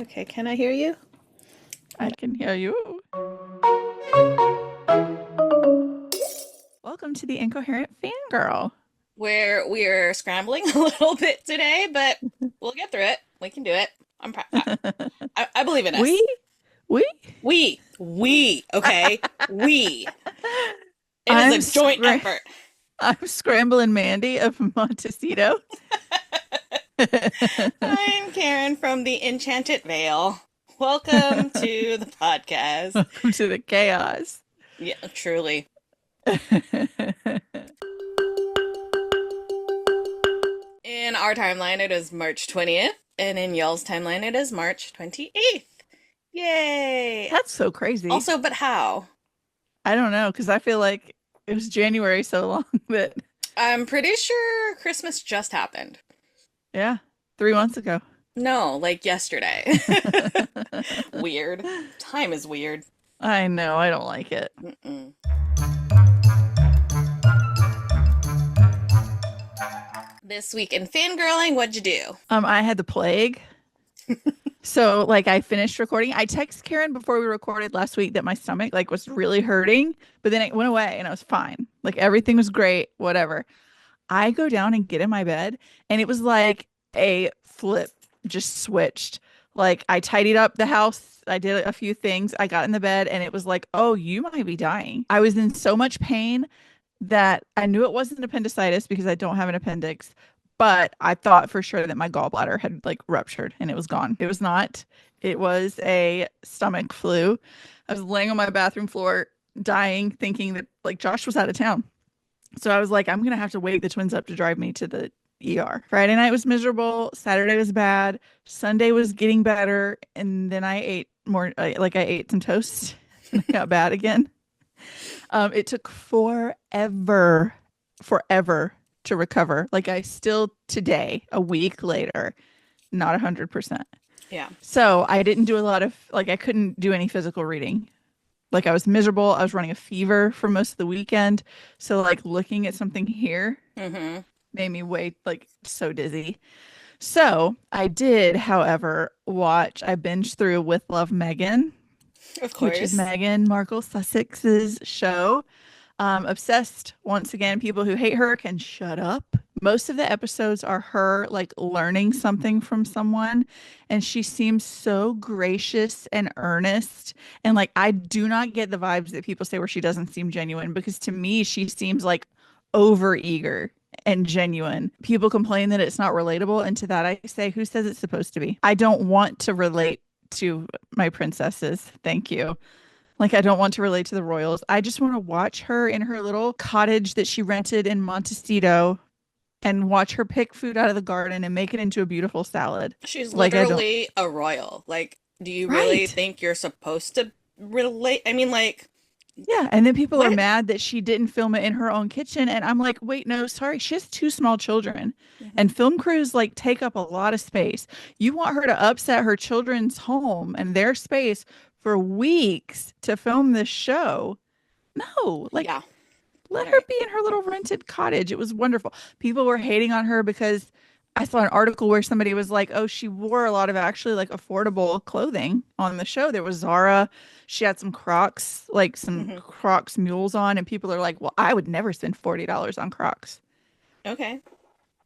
Okay, can I hear you? I can hear you. Welcome to the Incoherent Fangirl. Where we're scrambling a little bit today, but we'll get through it. We can do it. I believe in us. we, we, Okay, we. It is a I'm joint scra- effort. I'm scrambling Mandy of Montecito. I'm Karen from the Enchanted Vale. Welcome to the podcast. Welcome to the chaos. Yeah, truly. In our timeline, it is March 20th, and in y'all's timeline, it is March 28th. Yay! That's so crazy. Also, but how? I don't know because I feel like it was January so long that I'm pretty sure Christmas just happened. yeah, 3 months ago. No, like yesterday. Weird. Time is weird. I know. I don't like it. Mm-mm. This week in fangirling, what'd you do? I had the plague. So like I finished recording. I texted Karen before we recorded last week that my stomach like was really hurting, but then it went away and I was fine. Like everything was great, whatever. I go down and get in my bed and it was like a flip just switched. Like I tidied up the house, I did a few things. I got in the bed and it was like, "Oh, you might be dying." I was in so much pain that I knew it wasn't appendicitis because I don't have an appendix, but I thought for sure that my gallbladder had like ruptured and it was gone. It was not. It was a stomach flu. I was laying on my bathroom floor dying, thinking that like Josh was out of town. So I was like, I'm gonna have to wake the twins up to drive me to the ER. Friday night was miserable. Saturday was bad. Sunday was getting better, and then I ate more. Like I ate some toast, and I got bad again. It took forever to recover. Like I still today, a week later, not 100%. Yeah. So I didn't do a lot of like I couldn't do any physical reading. Like I was miserable. I was running a fever for most of the weekend. So like looking at something here Mm-hmm. made me way like so dizzy. So I did, however, I binged through With Love Megan, Of which is course. Meghan Markle Sussex's show. Obsessed. Once again, people who hate her can shut up. Most of the episodes are her like learning something from someone, and she seems so gracious and earnest. And like, I do not get the vibes that people say where she doesn't seem genuine because to me, she seems like over eager and genuine. People complain that it's not relatable, and to that I say, who says it's supposed to be? I don't want to relate to my princesses. Thank you. Like, I don't want to relate to the royals. I just want to watch her in her little cottage that she rented in Montecito and watch her pick food out of the garden and make it into a beautiful salad. She's Like, I don't. literally a royal. Like, do you really Right. think you're supposed to relate? I mean, like, Yeah. And then people are what? mad that she didn't film it in her own kitchen. And I'm like, wait, no, sorry. She has two small children Mhm. and film crews like take up a lot of space. You want her to upset her children's home and their space for weeks to film this show? No, like Yeah. let her Right. be in her little rented cottage. It was wonderful. People were hating on her because I saw an article where somebody was like, "Oh, she wore a lot of actually like affordable clothing on the show." There was Zara. She had some Crocs, like some Hmm. Crocs mules on, and people are like, "Well, I would never spend $40 on Crocs." Okay.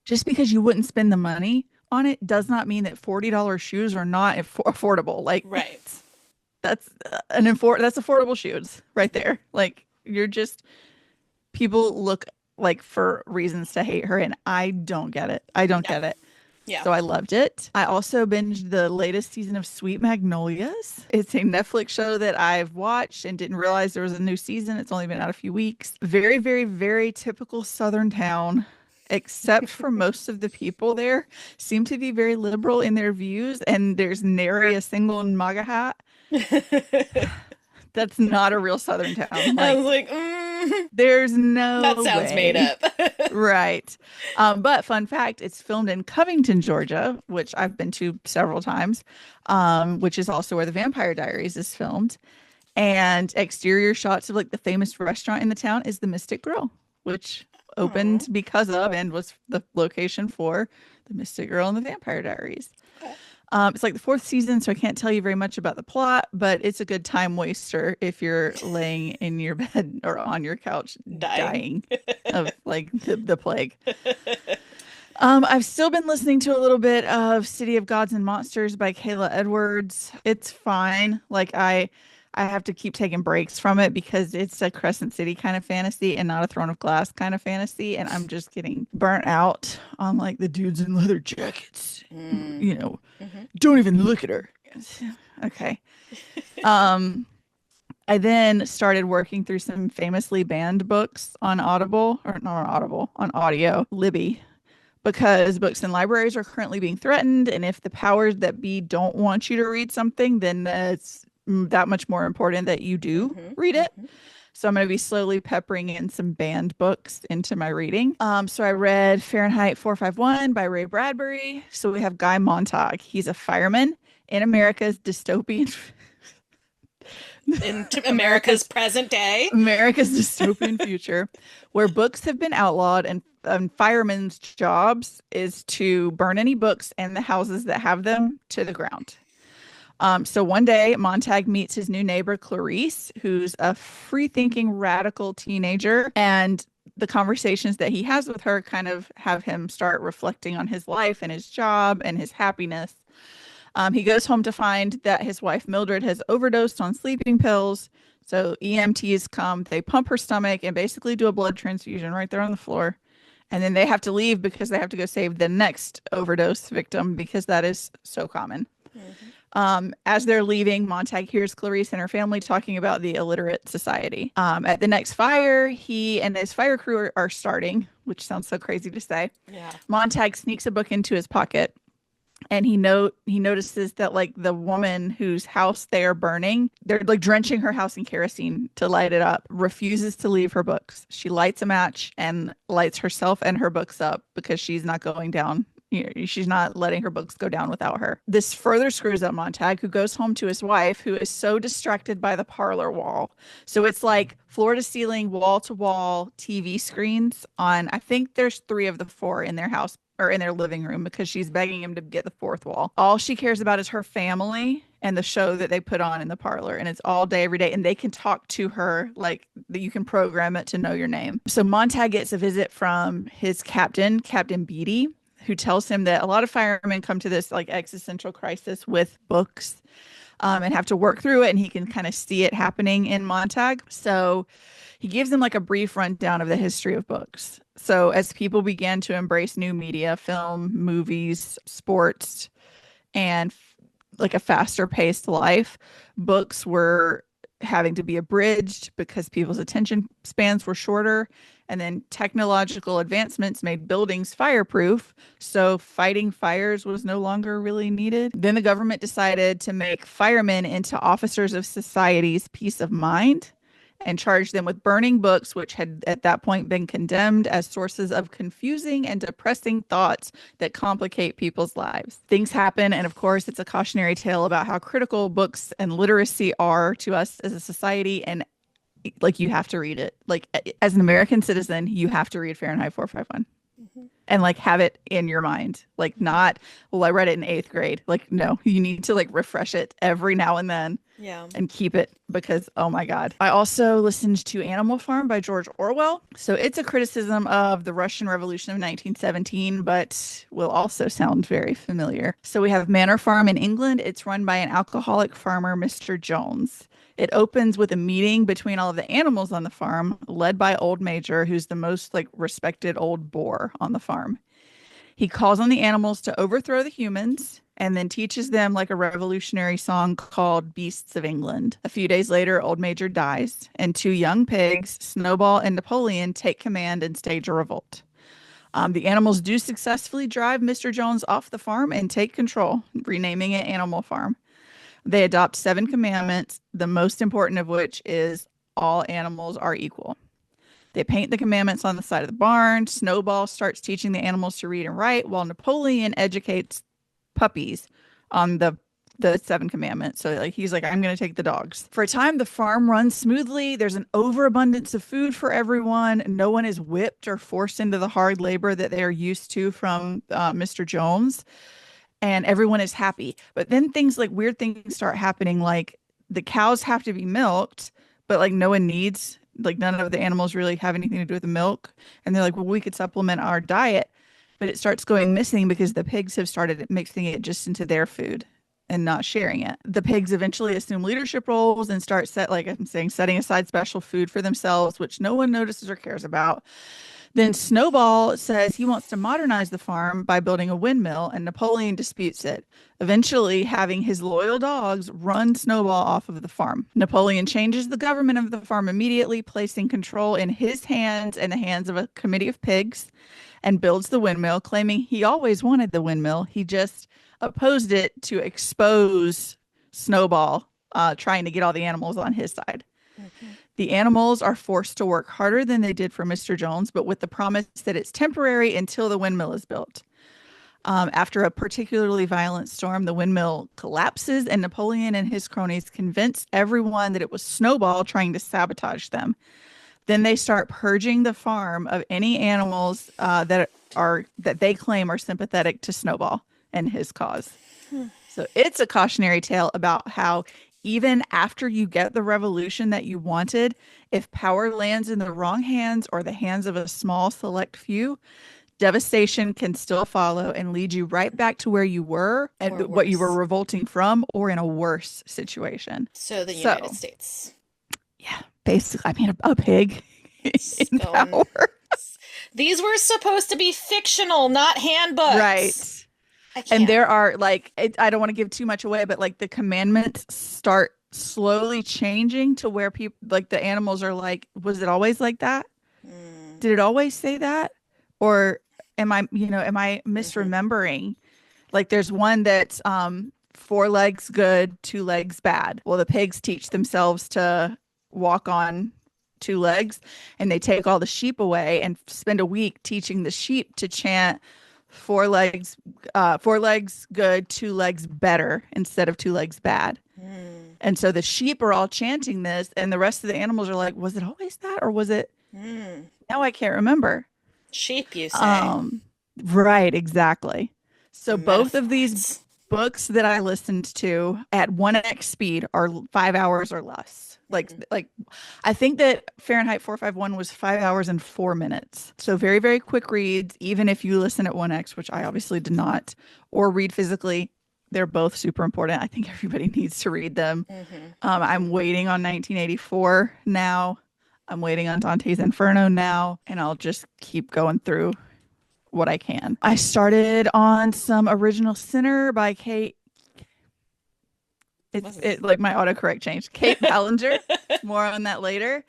Just because you wouldn't spend the money on it does not mean that $40 shoes are not affordable. Like Right. that's that's affordable shoes right there. Like you're just people look like for reasons to hate her, and I don't get it. I don't Yeah. get it. Yeah. So I loved it. I also binged the latest season of Sweet Magnolias. It's a Netflix show that I've watched and didn't realize there was a new season. It's only been out a few weeks. Very, very, very typical Southern town, except for most of the people there seem to be very liberal in their views, and there's nary a single MAGA hat. That's not a real Southern town. I was Like, like, there's that no sounds made way. up. Right. But fun fact, it's filmed in Covington, Georgia, which I've been to several times, which is also where The Vampire Diaries is filmed. And exterior shots of like the famous restaurant in the town is the Mystic Grill, which Oh, opened because of and was the location for the Mystic Grill and The Vampire Diaries. okay. It's like the fourth season, so I can't tell you very much about the plot, but it's a good time waster if you're laying in your bed or on your couch Dying. dying of like the plague. I've still been listening to a little bit of City of Gods and Monsters by Kayla Edwards. It's fine. I have to keep taking breaks from it because it's a Crescent City kind of fantasy and not a Throne of Glass kind of fantasy, and I'm just getting burnt out on like the dudes in leather jackets who, Mm. you know, Hmm. don't even look at her. Okay. Um, I then started working through some famously banned books on Audible, or not on Audible, on audio, Libby, because books in libraries are currently being threatened. And if the powers that be don't want you to read something, then it's that much more important that you do Hmm. read it. Hmm. So I'm going to be slowly peppering in some banned books into my reading. So I read Fahrenheit 451 by Ray Bradbury. So we have Guy Montag. He's a fireman in America's dystopian Into America's America's present day. America's dystopian future, where books have been outlawed and firemen's jobs is to burn any books and the houses that have them to the ground. So one day, Montag meets his new neighbor, Clarice, who's a free thinking radical teenager. And the conversations that he has with her kind of have him start reflecting on his life and his job and his happiness. He goes home to find that his wife Mildred has overdosed on sleeping pills. So EMTs come, they pump her stomach and basically do a blood transfusion right there on the floor. And then they have to leave because they have to go save the next overdose victim because that is so common. Hmm. As they're leaving, Montag hears Clarice and her family talking about the illiterate society. At the next fire, he and his fire crew are starting, which sounds so crazy to say. Yeah. Montag sneaks a book into his pocket and he notices that like the woman whose house they are burning, they're like drenching her house in kerosene to light it up, refuses to leave her books. She lights a match and lights herself and her books up because she's not going down. She's not letting her books go down without her. This further screws up Montag, who goes home to his wife, who is so distracted by the parlor wall. So it's like floor to ceiling, wall to wall TV screens on, I think there's three of the four in their house or in their living room because she's begging him to get the fourth wall. All she cares about is her family and the show that they put on in the parlor. And it's all day, every day. And they can talk to her like you can program it to know your name. So Montag gets a visit from his captain, Captain Beatty, who tells him that a lot of firemen come to this like existential crisis with books and have to work through it. And he can kind of see it happening in Montag. So he gives them like a brief rundown of the history of books. So as people began to embrace new media, film, movies, sports, and like a faster paced life, books were having to be abridged because people's attention spans were shorter. And then technological advancements made buildings fireproof. So fighting fires was no longer really needed. Then the government decided to make firemen into officers of society's peace of mind and charged them with burning books, which had at that point been condemned as sources of confusing and depressing thoughts that complicate people's lives. Things happen, and of course, it's a cautionary tale about how critical books and literacy are to us as a society. And like, you have to read it. Like, as an American citizen, you have to read Fahrenheit 451 Hmm. and like have it in your mind. Like, not, well, I read it in eighth grade. Like, no, you need to like refresh it every now and then Yeah. and keep it because oh my god. I also listened to Animal Farm by George Orwell. So it's a criticism of the Russian Revolution of 1917, but will also sound very familiar. So we have Manor Farm in England. It's run by an alcoholic farmer, Mr. Jones. It opens with a meeting between all of the animals on the farm, led by Old Major, who's the most like respected old boar on the farm. He calls on the animals to overthrow the humans and then teaches them like a revolutionary song called Beasts of England. A few days later, Old Major dies, and two young pigs, Snowball and Napoleon, take command and stage a revolt. The animals do successfully drive Mr. Jones off the farm and take control, renaming it Animal Farm. They adopt seven commandments, the most important of which is all animals are equal. They paint the commandments on the side of the barn. Snowball starts teaching the animals to read and write, while Napoleon educates puppies on the seven commandments. So like he's like, I'm going to take the dogs. For a time, the farm runs smoothly. There's an overabundance of food for everyone. No one is whipped or forced into the hard labor that they're used to from Mr. Jones. and everyone is happy. But then things like weird things start happening, like the cows have to be milked, but like no one needs, like none of the animals really have anything to do with the milk. And they're like, well, we could supplement our diet, but it starts going missing because the pigs have started mixing it just into their food and not sharing it. The pigs eventually assume leadership roles and start like I'm saying, setting aside special food for themselves, which no one notices or cares about. Then Snowball says he wants to modernize the farm by building a windmill, and Napoleon disputes it, eventually having his loyal dogs run Snowball off of the farm. Napoleon changes the government of the farm immediately, placing control in his hands and the hands of a committee of pigs, and builds the windmill, claiming he always wanted the windmill. He just opposed it to expose Snowball, trying to get all the animals on his side. Mm-hmm. The animals are forced to work harder than they did for Mr. Jones, but with the promise that it's temporary until the windmill is built. After a particularly violent storm, the windmill collapses, and Napoleon and his cronies convince everyone that it was Snowball trying to sabotage them. Then they start purging the farm of any animals that they claim are sympathetic to Snowball and his cause. So it's a cautionary tale about how even after you get the revolution that you wanted, if power lands in the wrong hands or the hands of a small select few, devastation can still follow and lead you right back to where you were and Or what you were worse. revolting from, or in a worse situation. So the United So, States. yeah, basically, I mean, a pig It's in going. power. These were supposed to be fictional, not handbooks. Right. I And can't. there are like, I don't want to give too much away, but like the commandments start slowly changing to where people, like the animals are like, was it always like that? Mm, Did it always say that? Or am I hmm. misremembering? Like there's one that's four legs good, two legs bad. Well, the pigs teach themselves to walk on two legs, and they take all the sheep away and spend a week teaching the sheep to chant four legs good, two legs better instead of two legs bad. Mm, And so the sheep are all chanting this, and the rest of the animals are like, was it always that, or was it? mm. Now I can't remember. Sheep, you say? Um, right, exactly. The So both of these metaphors. books that I listened to at 1x speed are 5 hours or less. Hmm. Like I think that Fahrenheit 451 was 5 hours and 4 minutes. So very, very quick reads, even if you listen at 1x, which I obviously did not, or read physically. They're both super important. I think everybody needs to read them. Hmm. I'm waiting on 1984 now. I'm waiting on Dante's Inferno now, and I'll just keep going through what I can. I started on some Original Sinner by Kate. What's It like my autocorrect changed. Kate Ballinger. this? More on that later.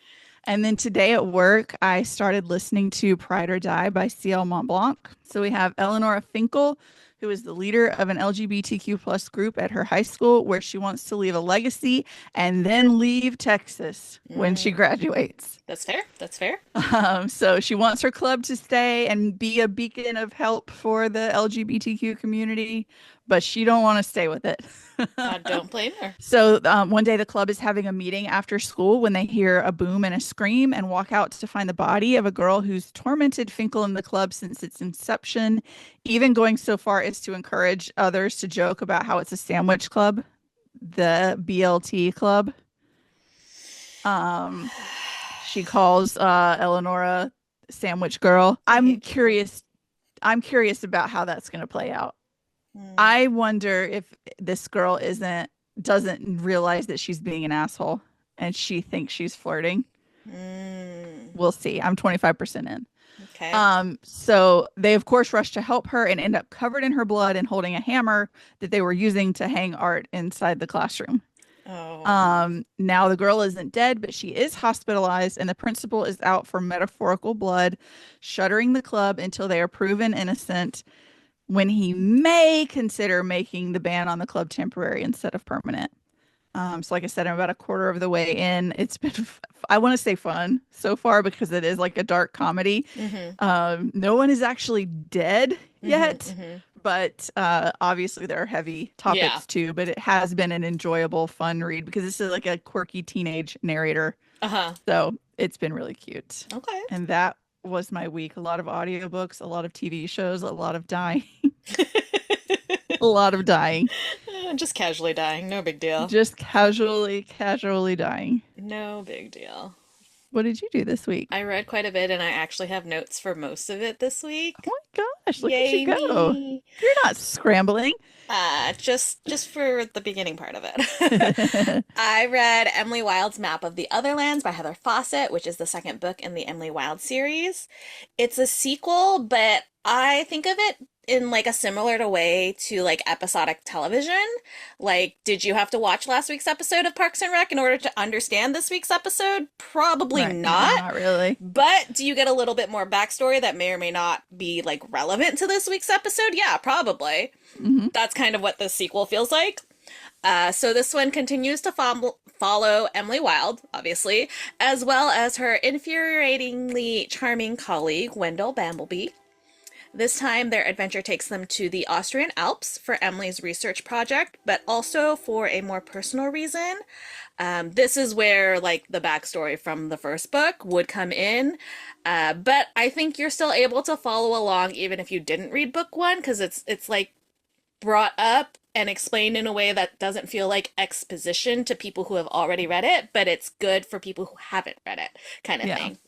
And then today at work, I started listening to Pride or Die by C.L. Montblanc. So we have Eleonora Finkel, who is the leader of an LGBTQ plus group at her high school, where she wants to leave a legacy and then leave Texas when she Mm, graduates. that's fair. That's fair. So she wants her club to stay and be a beacon of help for the LGBTQ community, but she don't want to stay with it. I don't blame her. So one day the club is having a meeting after school when they hear a boom and a scream and walk out to find the body of a girl who's tormented Finkel in the club since its inception, even going so far as to encourage others to joke about how it's a sandwich club, the BLT club. Um, she calls Eleonora Sandwich Girl. I hate people. I'm curious about how that's going to play out. Mm, I wonder if this girl doesn't realize that she's being an asshole and she thinks she's flirting. mm, We'll see. I'm 25% in. okay. So they of course rush to help her and end up covered in her blood and holding a hammer that they were using to hang art inside the classroom. Oh. Now the girl isn't dead, but she is hospitalized, and the principal is out for metaphorical blood, shuttering the club until they are proven innocent, when he may consider making the ban on the club temporary instead of permanent. So like I said, I'm about a quarter of the way in. It's been, I want to say fun so far because it is like a dark comedy. Mm-hmm. No one is actually dead Mm-hmm. yet, Mm-hmm. but obviously there are heavy Yeah. topics too. But it has been an enjoyable, fun read because this is like a quirky teenage narrator. Uh-huh. So it's been really cute. Okay. And that was my week. A lot of audiobooks, a lot of TV shows, a lot of dying. A lot of dying. Just casually dying. No big deal. Just casually dying. No big deal. What did you do this week? I read quite a bit and I actually have notes for most of it this Oh week. my gosh, look at you Yay go. me. You're not scrambling. Just for the beginning part of it. I read Emily Wilde's Map of the Otherlands by Heather Fawcett, which is the second book in the Emily Wilde series. It's a sequel, but I think of it in like a similar to way to like episodic television. Like, did you have to watch last week's episode of Parks and Rec in order to understand this week's episode? Probably Right. Yeah, not. not really. But do you get a little bit more backstory that may or may not be like relevant to this week's episode? Yeah, probably. Hmm. That's kind of what the sequel feels like. So this one continues to follow Emily Wilde, obviously, as well as her infuriatingly charming colleague, Wendell Bamblebee. This time, their adventure takes them to the Austrian Alps for Emily's research project, but also for a more personal reason. This is where, like, the backstory from the first book would come in. But I think you're still able to follow along even if you didn't read book one, because it's like brought up and explained in a way that doesn't feel like exposition to people who have already read it, but it's good for people who haven't read it, kind of Yeah. thing.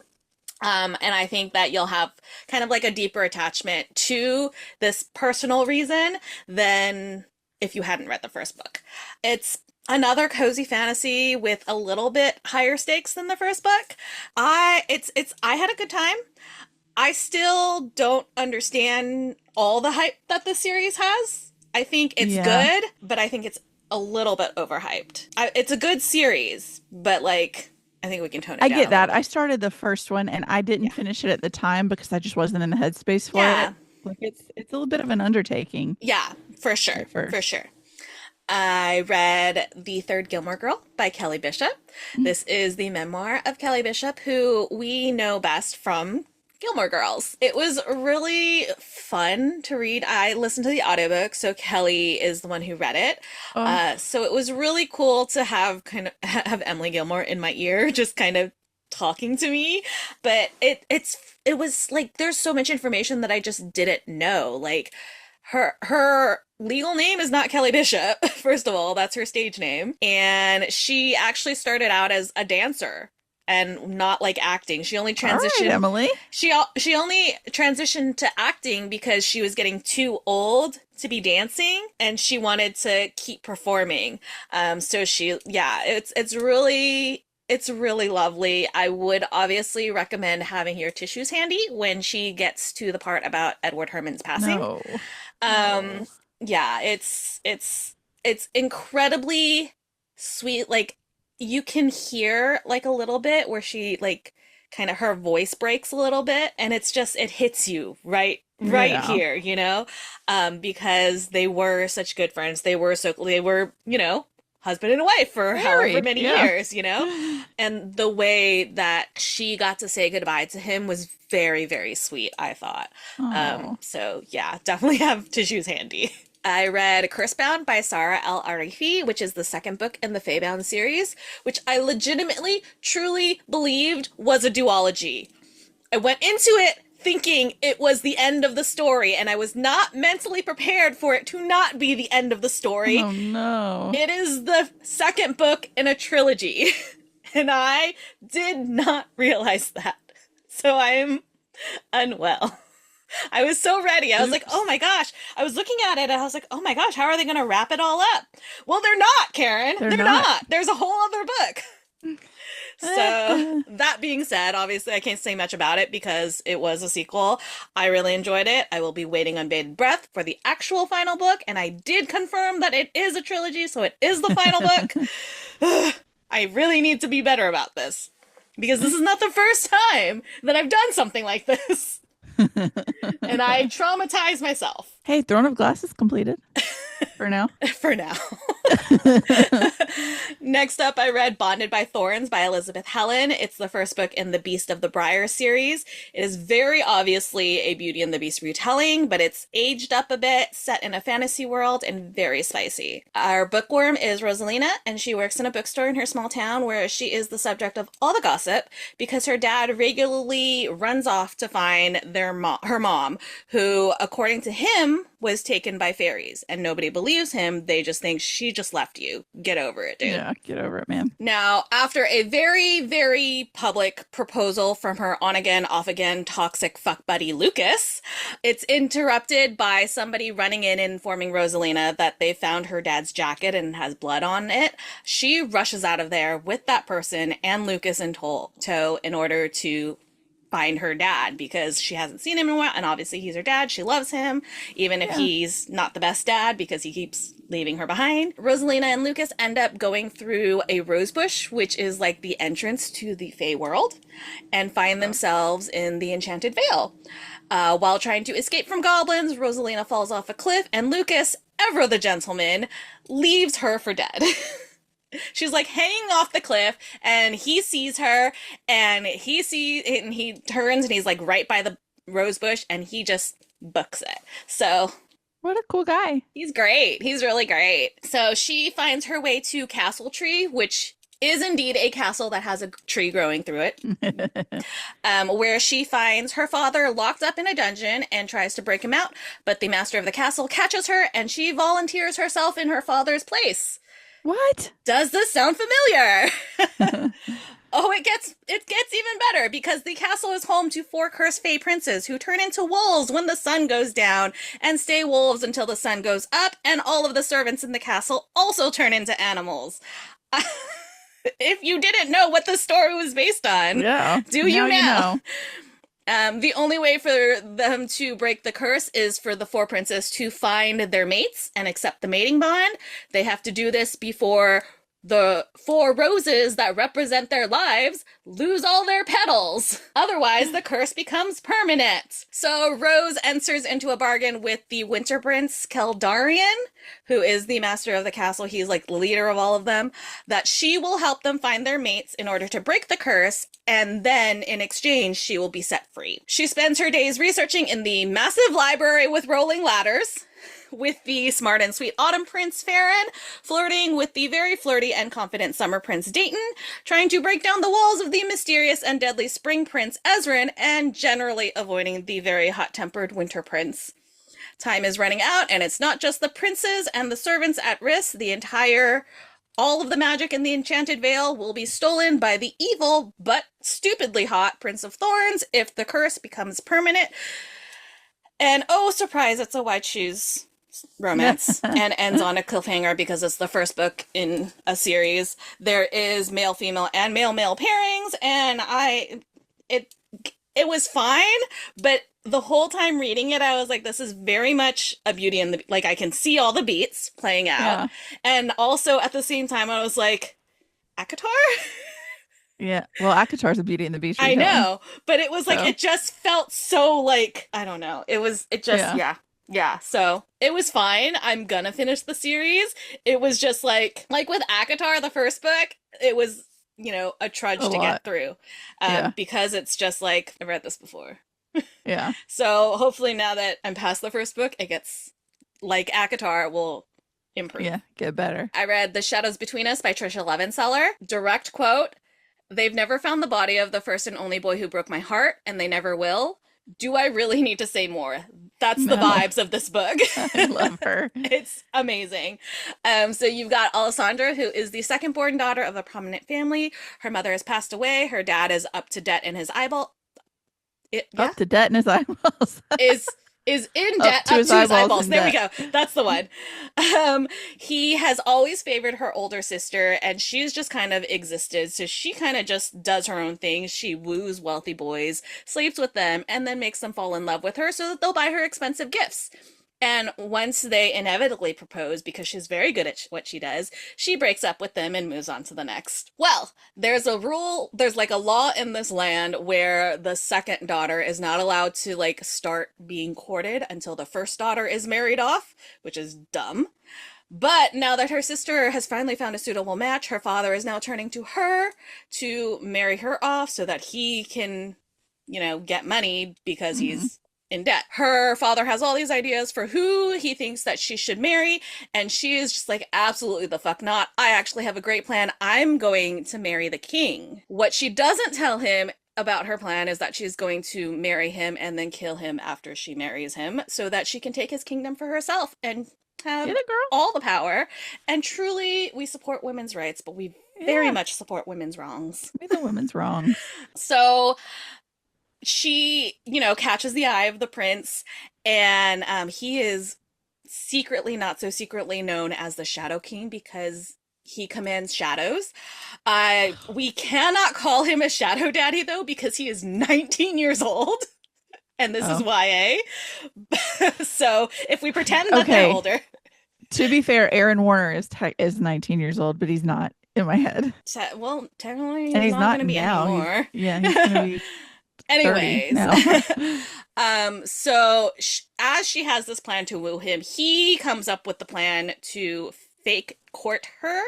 And I think that you'll have kind of like a deeper attachment to this personal reason than if you hadn't read the first book. It's another cozy fantasy with a little bit higher stakes than the first book. I had a good time. I still don't understand all the hype that the series has. I think it's Yeah. good, but I think it's a little bit overhyped. It's a good series, but like I think we can tone it I down get a that. little I bit. started the first one and I didn't Yeah. finish it at the time because I just wasn't in the headspace for Yeah. it. Like it's a little bit of an undertaking Yeah, for sure. at For first. sure. I read The Third Gilmore Girl by Kelly Bishop. Mm. This is the memoir of Kelly Bishop, who we know best from Gilmore Girls. It was really fun to read. I listened to the audiobook, so Kelly is the one who read it. Oh, So it was really cool to have kind of have Emily Gilmore in my ear, just kind of talking to me. But it was like there's so much information that I just didn't know. Like her legal name is not Kelly Bishop, first of all, that's her stage name. And she actually started out as a dancer and not like acting. She only all right, transitioned Emily. she only transitioned to acting because she was getting too old to be dancing and she wanted to keep performing. So it's really lovely. I would obviously recommend having your tissues handy when she gets to the part about Edward Herman's passing. No. Um, No. yeah, it's incredibly sweet. Like you can hear like a little bit where she like kind of her voice breaks a little bit and it hits you right Yeah. here, because they were such good friends. They were, husband and wife for however Married. many Yeah. years, and the way that she got to say goodbye to him was very, very sweet, I thought. Oh. So yeah, definitely have tissues handy. I read Cursebound by Sarah L. Arifi, which is the second book in the Feybound series, which I legitimately, truly believed was a duology. I went into it thinking it was the end of the story, and I was not mentally prepared for it to not be the end of the story. Oh no. It is the second book in a trilogy, and I did not realize that. So I'm unwell. I was so ready. I was like, oh Oops. my gosh. I was looking at it and I was like, oh my gosh, how are they going to wrap it all up? Well, they're not, Karen. They're They're not. not. There's a whole other book. So, that being said, obviously I can't say much about it because it was a sequel. I really enjoyed it. I will be waiting on bated breath for the actual final book, and I did confirm that it is a trilogy, so it is the final book. I really need to be better about this because this is not the first time that I've done something like this. And I traumatized myself Hey, Throne of Glass is completed for now. for now. Next up, I read Bonded by Thorns by Elizabeth Helen. It's the first book in the Beast of the Briar series. It is very obviously a Beauty and the Beast retelling, but it's aged up a bit, set in a fantasy world, and very spicy. Our bookworm is Rosalina, and she works in a bookstore in her small town where she is the subject of all the gossip because her dad regularly runs off to find her mom, who, according to him, was taken by fairies, and nobody believes him. They just think she just left you. Get over it, dude. Yeah, get over it, man. Now, after a very, very public proposal from her on-again, off-again toxic fuck buddy Lucas, it's interrupted by somebody running in and informing Rosalina that they found her dad's jacket and has blood on it. She rushes out of there with that person and Lucas in tow in order to find her dad because she hasn't seen him in a while, and obviously he's her dad. She loves him, even if he's not the best dad because he keeps leaving her behind. Rosalina and Lucas end up going through a rose bush, which is like the entrance to the Fey world, and find themselves in the Enchanted Vale. While trying to escape from goblins, Rosalina falls off a cliff, and Lucas, ever the gentleman, leaves her for dead. She's like hanging off the cliff and he sees her and he turns and he's like right by the rose bush and he just books it. So what a cool guy. He's great. He's really great. So she finds her way to Castle Tree, which is indeed a castle that has a tree growing through it, where she finds her father locked up in a dungeon and tries to break him out, but the master of the castle catches her and she volunteers herself in her father's place. What? Does this sound familiar? Oh, it gets even better because the castle is home to 4 cursed fey princes who turn into wolves when the sun goes down and stay wolves until the sun goes up, and all of the servants in the castle also turn into animals. If you didn't know what the story was based on, do you now? The only way for them to break the curse is for the 4 princes to find their mates and accept the mating bond. They have to do this before the 4 roses that represent their lives lose all their petals. Otherwise, the curse becomes permanent. So Rose enters into a bargain with the Winter Prince Keldarian, who is the master of the castle. He's like the leader of all of them, that she will help them find their mates in order to break the curse, and then in exchange, she will be set free. She spends her days researching in the massive library with rolling ladders, with the smart and sweet Autumn Prince Farron, flirting with the very flirty and confident Summer Prince Dayton, trying to break down the walls of the mysterious and deadly Spring Prince Ezrin, and generally avoiding the very hot-tempered Winter Prince. Time is running out, and it's not just the princes and the servants at risk. All of the magic in the Enchanted Vale will be stolen by the evil but stupidly hot Prince of Thorns if the curse becomes permanent. And oh, surprise, it's a white shoes romance and ends on a cliffhanger because it's the first book in a series. There is male, female, and male pairings, and it was fine, but the whole time reading it, I was like, this is very much a Beauty and the... Like, I can see all the beats playing out. Yeah. And also, at the same time, I was like, ACOTAR? Yeah. Well, ACOTAR's a Beauty and the Beast. I know, but it was like, it just felt so like, I don't know. Yeah. So it was fine. I'm gonna finish the series. It was just like with ACOTAR, the first book, it was, a trudge to get through. Because it's just like, I've read this before. Yeah. So hopefully now that I'm past the first book, it gets, like ACOTAR, will improve. Yeah, get better. I read The Shadows Between Us by Trisha Levenseller. Direct quote, "They've never found the body of the first and only boy who broke my heart, and they never will. Do I really need to say more?" That's the vibes of this book. I love her. It's amazing. So you've got Alessandra, who is the second-born daughter of a prominent family. Her mother has passed away. Her dad is up to debt in his eyeball. Up to debt in his eyeballs. is in debt up to his eyeballs. There we go. That's the one. He has always favored her older sister, and she's just kind of existed. So she kind of just does her own thing. She woos wealthy boys, sleeps with them, and then makes them fall in love with her so that they'll buy her expensive gifts. And once they inevitably propose, because she's very good at what she does, she breaks up with them and moves on to the next. Well, there's like a law in this land where the second daughter is not allowed to start being courted until the first daughter is married off, which is dumb. But now that her sister has finally found a suitable match, her father is now turning to her to marry her off so that he can, get money because Hmm. he's in debt. Her father has all these ideas for who he thinks that she should marry, and she is just like, absolutely the fuck not. I actually have a great plan. I'm going to marry the king. What she doesn't tell him about her plan is that she's going to marry him and then kill him after she marries him so that she can take his kingdom for herself and Get have it, girl? all the power. And truly, we support women's rights, but we very Yeah. much support women's wrongs. Me the women's wrongs. So she, catches the eye of the prince, and he is secretly, not so secretly, known as the Shadow King because he commands shadows. We cannot call him a shadow daddy though because he is 19 years old. And this is Oh. YA. So if we pretend that they're Okay. older. To be fair, Aaron Warner is 19 years old, but he's not in my head. Well, technically And he's he's not not going to be now. anymore. He's gonna be 30 Anyways, now. so as she has this plan to woo him, he comes up with the plan to fake court her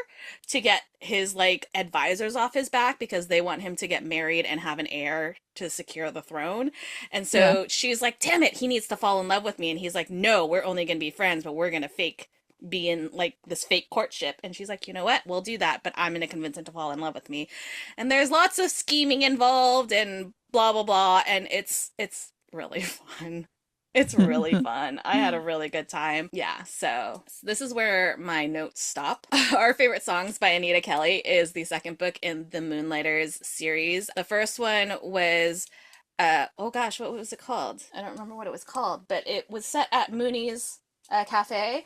to get his like advisors off his back because they want him to get married and have an heir to secure the throne. And Yeah. so she's like, damn it, he needs to fall in love with me. And he's like, no, we're only going to be friends, but we're going to fake be in like this fake courtship. And she's like, you know what, we'll do that, but I'm going to convince him to fall in love with me. And there's lots of scheming involved and blah blah blah, and it's really fun. It's really fun. I had a really good time. Yeah, so this is where my notes stop. Our favorite songs by Anita Kelly is the second book in the Moonlighters series. The first one was oh gosh, what was it called? I don't remember what it was called, but it was set at Mooney's cafe.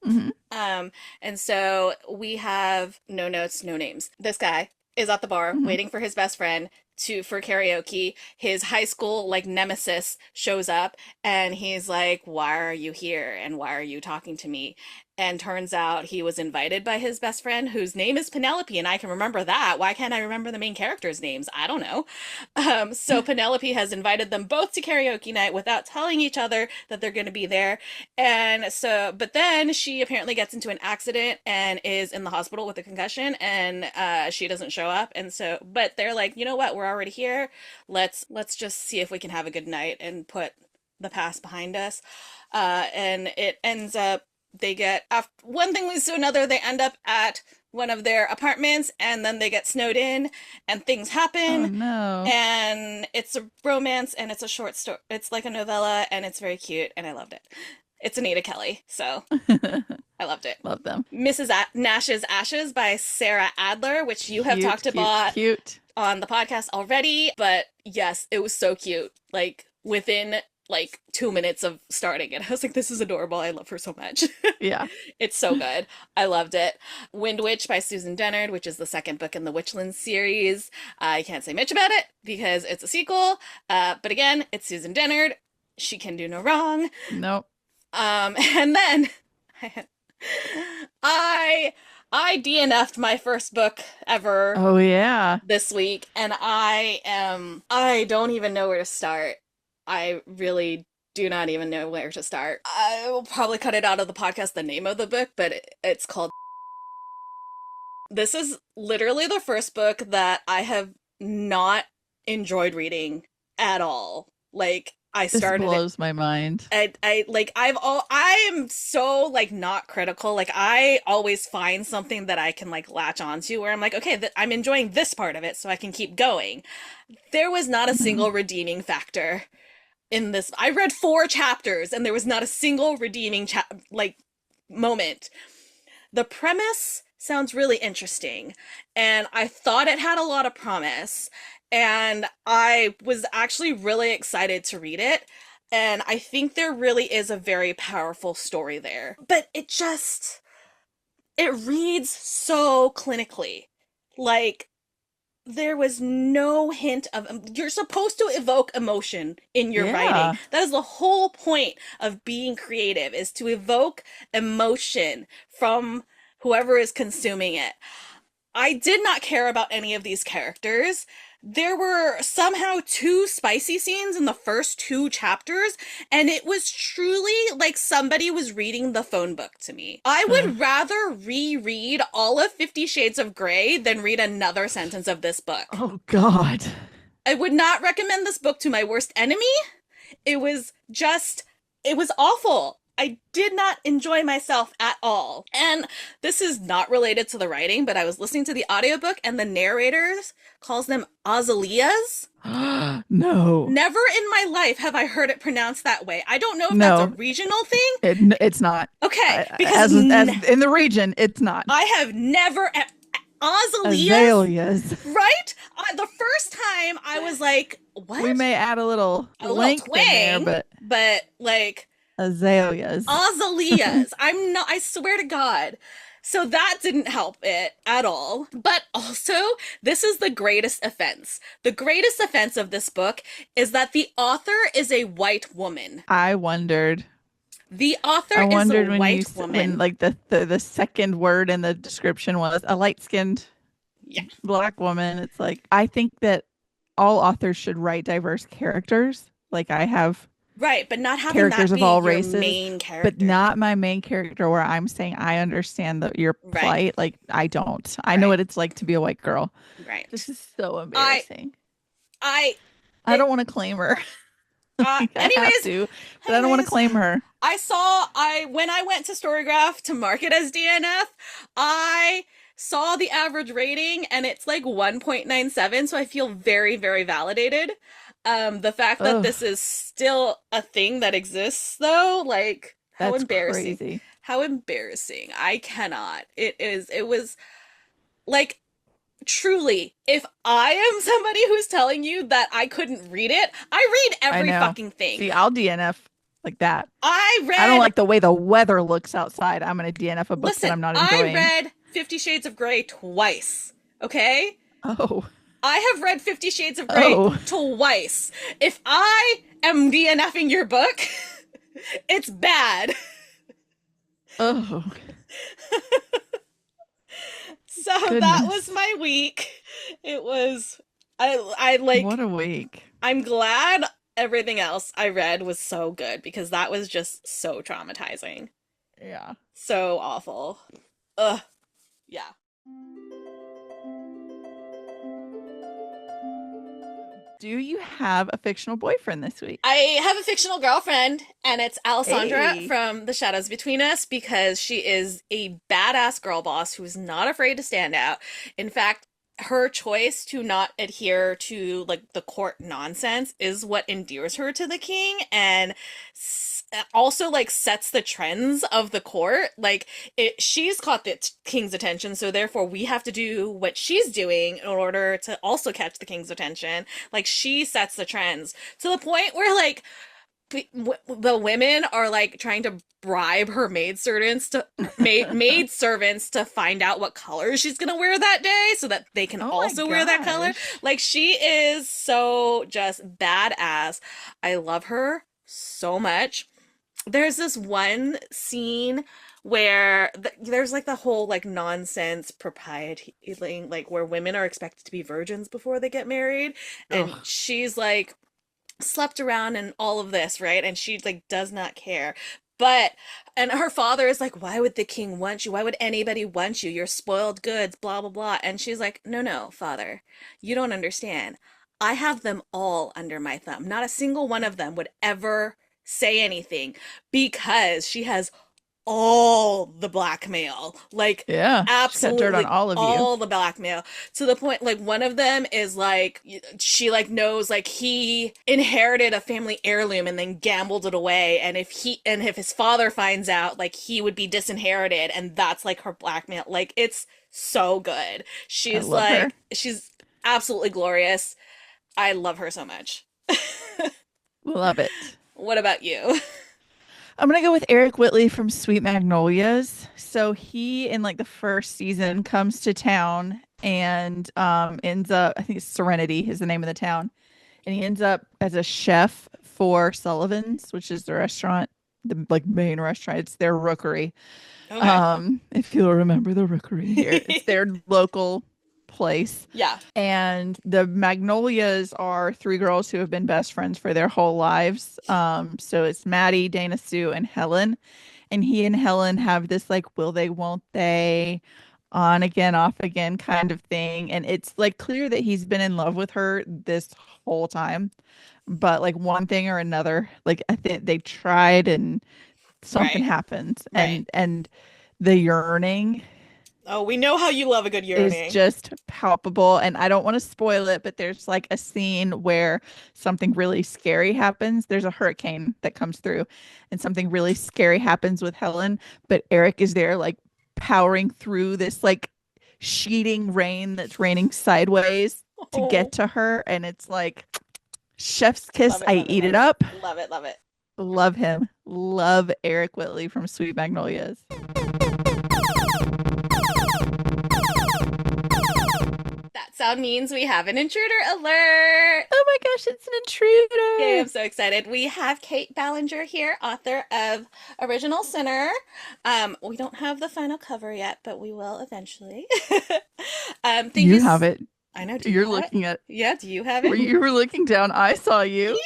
Hmm. Um, and so we have no notes, no names. This guy is at the bar Hmm. waiting for his best friend for karaoke. His high school like nemesis shows up and he's like, "Why are you here? And why are you talking to me?" And turns out he was invited by his best friend, whose name is Penelope, and I can remember that. Why can't I remember the main characters' names? I don't know. So Penelope has invited them both to karaoke night without telling each other that they're going to be there. And so, but then she apparently gets into an accident and is in the hospital with a concussion, and she doesn't show up. And so, but they're like, you know what? We're already here. Let's just see if we can have a good night and put the past behind us. And it ends up they get after one thing leads to another. They end up at one of their apartments, and then they get snowed in, and things Oh happen. no. And it's a romance, and it's a short story. It's like a novella, and it's very cute, and I loved it. It's Anita Kelly, so I loved it. Love them. Nash's Ashes by Sarah Adler, which you have Cute, talked cute, about cute. on the podcast already. But yes, it was so cute. Like within like 2 minutes of starting it, I was like, this is adorable. I love her so much. Yeah. It's so good. I loved it. Wind Witch by Susan Dennard, which is the second book in the Witchland series. I can't say much about it because it's a sequel. But again, it's Susan Dennard. She can do no wrong. Nope. And then I I DNF'd my first book ever Oh yeah. this week, and I don't even know where to start. I really do not even know where to start. I will probably cut it out of the podcast, the name of the book, but it's called. This is literally the first book that I have not enjoyed reading at all. Like I This started it. blows my mind. I am so like not critical. Like I always find something that I can like latch onto where I'm like, okay, I'm enjoying this part of it, so I can keep going. There was not a Mhm. single redeeming factor in this. I read 4 chapters and there was not a single redeeming like moment. The premise sounds really interesting, and I thought it had a lot of promise, and I was actually really excited to read it. And I think there really is a very powerful story there. But it reads so clinically. Like, there was no hint of you're supposed to evoke emotion in your writing. Yeah. That is the whole point of being creative, is to evoke emotion from whoever is consuming it. I did not care about any of these characters. there were somehow two spicy scenes in the first two chapters, and it was truly like somebody was reading the phone book to me. I Ugh. would rather reread all of 50 Shades of Grey than read another sentence of this book. Oh God. I would not recommend this book to my worst enemy. It was just, it was awful. I did not enjoy myself at all. And this is not related to the writing, but I was listening to the audiobook and the narrator calls them azaleas. No. Never in my life have I heard it pronounced that way. I don't know if that's a No, regional thing. it's not. Okay, because As in the region, it's not. I have never azaleas, Azaleas. right? The first time I was like, what? We may add a little A little length in there, twang, but like azaleas. azaleas. I'm not, I swear to God. So that didn't help it at all. But also, this is the greatest offense. The greatest offense of this book is that the author is a white woman. I wondered. The author I is wondered a when white woman. when like the second word in the description was a light-skinned Yeah. black woman. It's like I think that all authors should write diverse characters. Like I have Right, but not having characters that of be all your races, main character. but not my main character where I'm saying I understand your Right. plight. Like I don't. I know Right. what it's like to be a white girl. Right. This is so embarrassing. I I don't want to claim her. Like, I have anyways, to, but I don't want to claim her. when I went to Storygraph to mark it as DNF, I saw the average rating and it's like 1.97, so I feel very, very validated. The fact that Ugh, this is still a thing that exists though, like how that's embarrassing. crazy. How embarrassing. I cannot. It was like truly, if I am somebody who's telling you that I couldn't read it, I read I every know. fucking thing. See, I'll DNF like that. I I don't read, like the way the weather looks outside. I'm going to DNF a book that listen, I'm not I enjoying. read 50 Shades of Grey twice. Okay? Oh, I have read 50 Shades of Grey oh, twice. If I am DNFing your book, it's bad. oh. So that Goodness. was my week. It was I like What a week. I'm glad everything else I read was so good because that was just so traumatizing. Yeah. So awful. Ugh. Yeah. Do you have a fictional boyfriend this week? I have a fictional girlfriend, and it's Alessandra Hey. from The Shadows Between Us because she is a badass girl boss who's not afraid to stand out. In fact, her choice to not adhere to like the court nonsense is what endears her to the king and also like sets the trends of the court. Like she's caught the king's attention, so therefore we have to do what she's doing in order to also catch the king's attention. Like she sets the trends to the point where like the women are like trying to bribe her maid servants to find out what color she's gonna wear that day so that they can Oh my also wear that color. gosh. Like she is so just badass. I love her so much. There's this one scene where there's like the whole like nonsense propriety thing, like where women are expected to be virgins before they get married, and Ugh. she's like slept around and all of this, right? And she like does not care. But and her father is like, why would the king want you? Why would anybody want you? You're spoiled goods, blah blah blah. And she's like, no, no, father, you don't understand. I have them all under my thumb. Not a single one of them would ever say anything because she has all the blackmail. Like Yeah. She's got dirt on absolutely all of you. all the blackmail to the point like one of them is like she like knows like he inherited a family heirloom and then gambled it away, and if his father finds out, like he would be disinherited, and that's like her blackmail. Like it's so good. I love her. She's absolutely glorious. I love her so much. Love it. What about you? I'm gonna go with Eric Whitley from Sweet Magnolias. So he in like the first season comes to town and ends up, I think it's Serenity is the name of the town. And he ends up as a chef for Sullivan's, which is the restaurant, the like main restaurant. It's their rookery. Okay. If you'll remember the rookery here. It's their local place. Yeah. And the Magnolias are three girls who have been best friends for their whole lives. So it's Maddie, Dana Sue, and Helen. And he and Helen have this like will they, won't they, on again, off again kind of thing. And it's like clear that he's been in love with her this whole time. But like one thing or another, like I think they tried and something Right. happens. Right. And the yearning Oh, we know how you love a good is yearning. just palpable. And I don't want to spoil it, but there's like a scene where something really scary happens. There's a hurricane that comes through, and something really scary happens with Helen. But Eric is there, like powering through this like sheeting rain that's raining sideways to Oh, get to her. And it's like, chef's kiss. love it, I love it, eat love it it. up. Love it, love it. Love him. Love Eric Whitley from Sweet Magnolias. That sound means we have an intruder alert. Oh my gosh, it's an Yay, I'm intruder. so excited. We have Kate Ballinger here, author of Original Sinner. We don't have the final cover yet, but we will eventually. Thank you. You have it. I know. Do you You're have it? looking at Yeah, do you have where it? you were looking down. I saw you.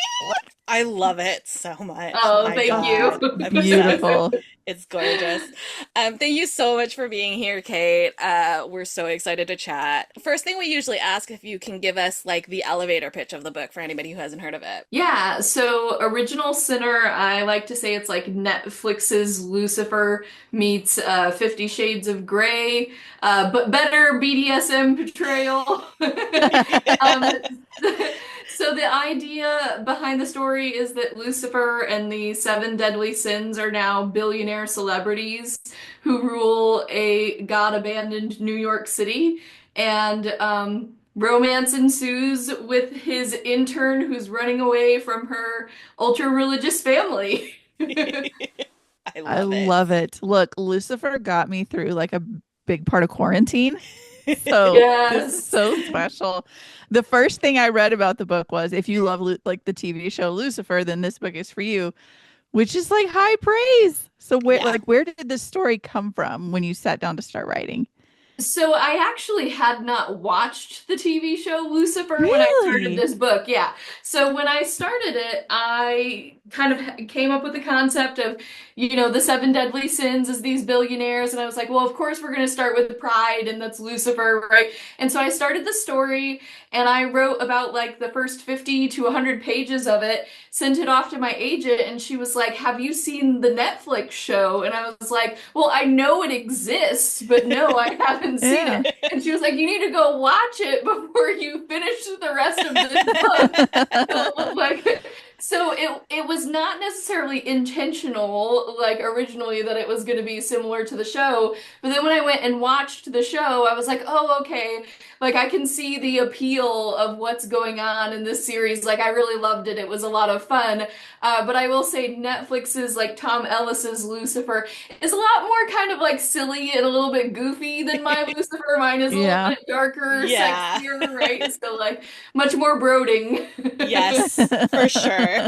I love it so much. Oh, My thank you. God. I'm obsessed. Beautiful. It's gorgeous. Thank you so much for being here, Kate. We're so excited to chat. First thing we usually ask if you can give us like the elevator pitch of the book for anybody who hasn't heard of it. Yeah, so Original Sinner, I like to say it's like Netflix's Lucifer meets 50 Shades of Grey, but better BDSM portrayal. Um, so the idea behind the story is that Lucifer and the seven deadly sins are now billionaire celebrities who rule a God-abandoned New York City. And romance ensues with his intern who's running away from her ultra-religious family. I I love it. love it. Look, Lucifer got me through like a big part of quarantine. So this is Yes. so special. The first thing I read about the book was if you love like the TV show Lucifer, then this book is for you, which is like high praise. So Yeah. where did this story come from when you sat down to start writing? So I actually had not watched the TV show Lucifer when I started Really? this book. Yeah. So when I started it, I kind of came up with the concept of, the seven deadly sins as these billionaires. And I was like, well, of course we're going to start with pride, and that's Lucifer, right? And so I started the story and I wrote about like the first 50 to 100 pages of it, sent it off to my agent, and she was like, have you seen the Netflix show? And I was like, well, I know it exists, but no, I haven't seen Yeah. it. And she was like, you need to go watch it before you finish the rest of this book. Like, so it was not necessarily intentional, like originally, that it was going to be similar to the show. But then when I went and watched the show, I was like, oh, okay, like I can see the appeal of what's going on in this series. Like I really loved it. It was a lot of fun. But I will say Netflix's like Tom Ellis's Lucifer is a lot more kind of like silly and a little bit goofy than my Lucifer. Mine is a little Yeah. bit darker, Yeah. sexier, right? So like much more brooding. Yes, for sure.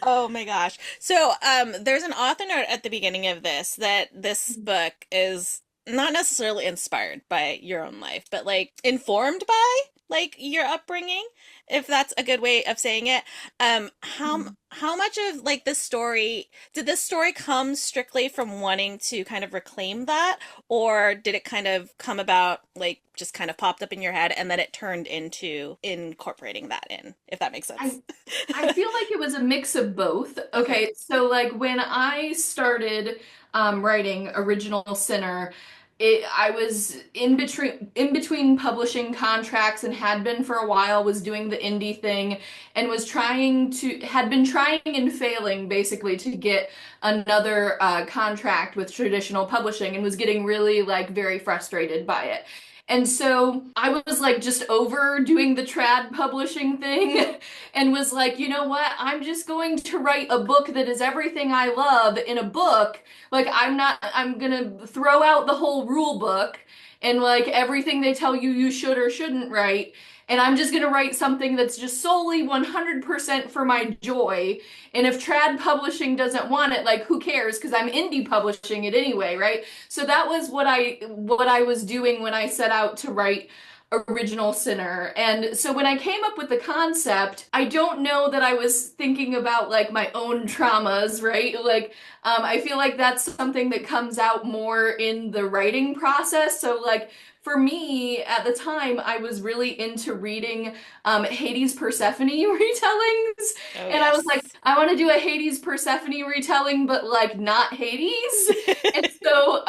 Oh my gosh. So, there's an author note at the beginning of this that this book is not necessarily inspired by your own life, but like informed by like your upbringing, if that's a good way of saying it. How much of like this story did this story come strictly from wanting to kind of reclaim that, or did it kind of come about like just kind of popped up in your head and then it turned into incorporating that in, if that makes sense? I I feel like it was a mix of both. Okay. Okay, so like when I started writing Original Sinner, I was in between publishing contracts and had been for a while, was doing the indie thing and had been trying and failing basically to get another contract with traditional publishing, and was getting really like very frustrated by it. And so I was like just over doing the trad publishing thing and was like, you know what? I'm just going to write a book that is everything I love in a book. Like I'm gonna throw out the whole rule book and like everything they tell you you should or shouldn't write. and I'm just going to write something that's just solely 100% for my joy. And if trad publishing doesn't want it, like who cares? Because I'm indie publishing it anyway, right? So that was what I was doing when I set out to write Original Sinner. And so when I came up with the concept, I don't know that I was thinking about like my own traumas, right? Like, I feel like that's something that comes out more in the writing process. So like for me at the time, I was really into reading Hades Persephone retellings. Oh, And I was like, yes. I want to do a Hades Persephone retelling, but like not Hades. And so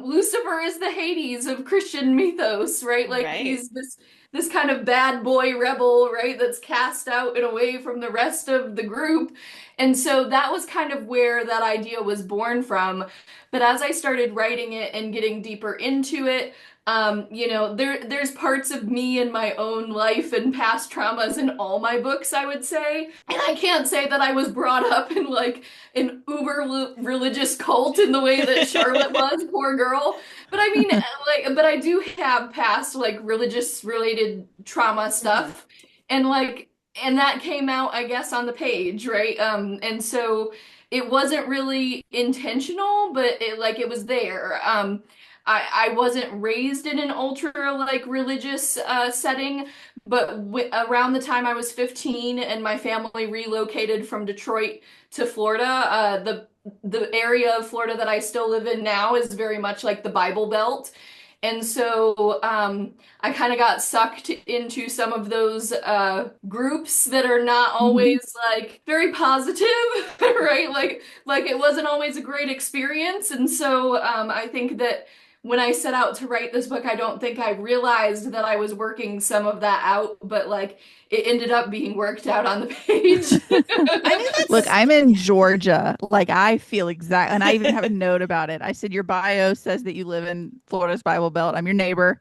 Lucifer is the Hades of Christian mythos, right? Like Right. he's this kind of bad boy rebel, right? That's cast out and away from the rest of the group. And so that was kind of where that idea was born from. But as I started writing it and getting deeper into it, there's parts of me and my own life and past traumas in all my books, I would say. And I can't say that I was brought up in like an uber religious cult in the way that Charlotte was, poor girl. But I mean, but I do have past like religious related trauma Mhm. stuff. And like, and that came out, I guess, on the page, right? And so it wasn't really intentional, but it was there. I wasn't raised in an ultra like religious setting, but around the time I was 15 and my family relocated from Detroit to Florida, the area of Florida that I still live in now is very much like the Bible Belt. And so I kind of got sucked into some of those groups that are not always like very positive, right? Like it wasn't always a great experience. And so I think that when I set out to write this book, I don't think I realized that I was working some of that out, but like it ended up being worked out on the page. I think Look, that's I'm in Georgia. Like I feel exact, and I even have a note about it. I said your bio says that you live in Florida's Bible Belt. I'm your neighbor.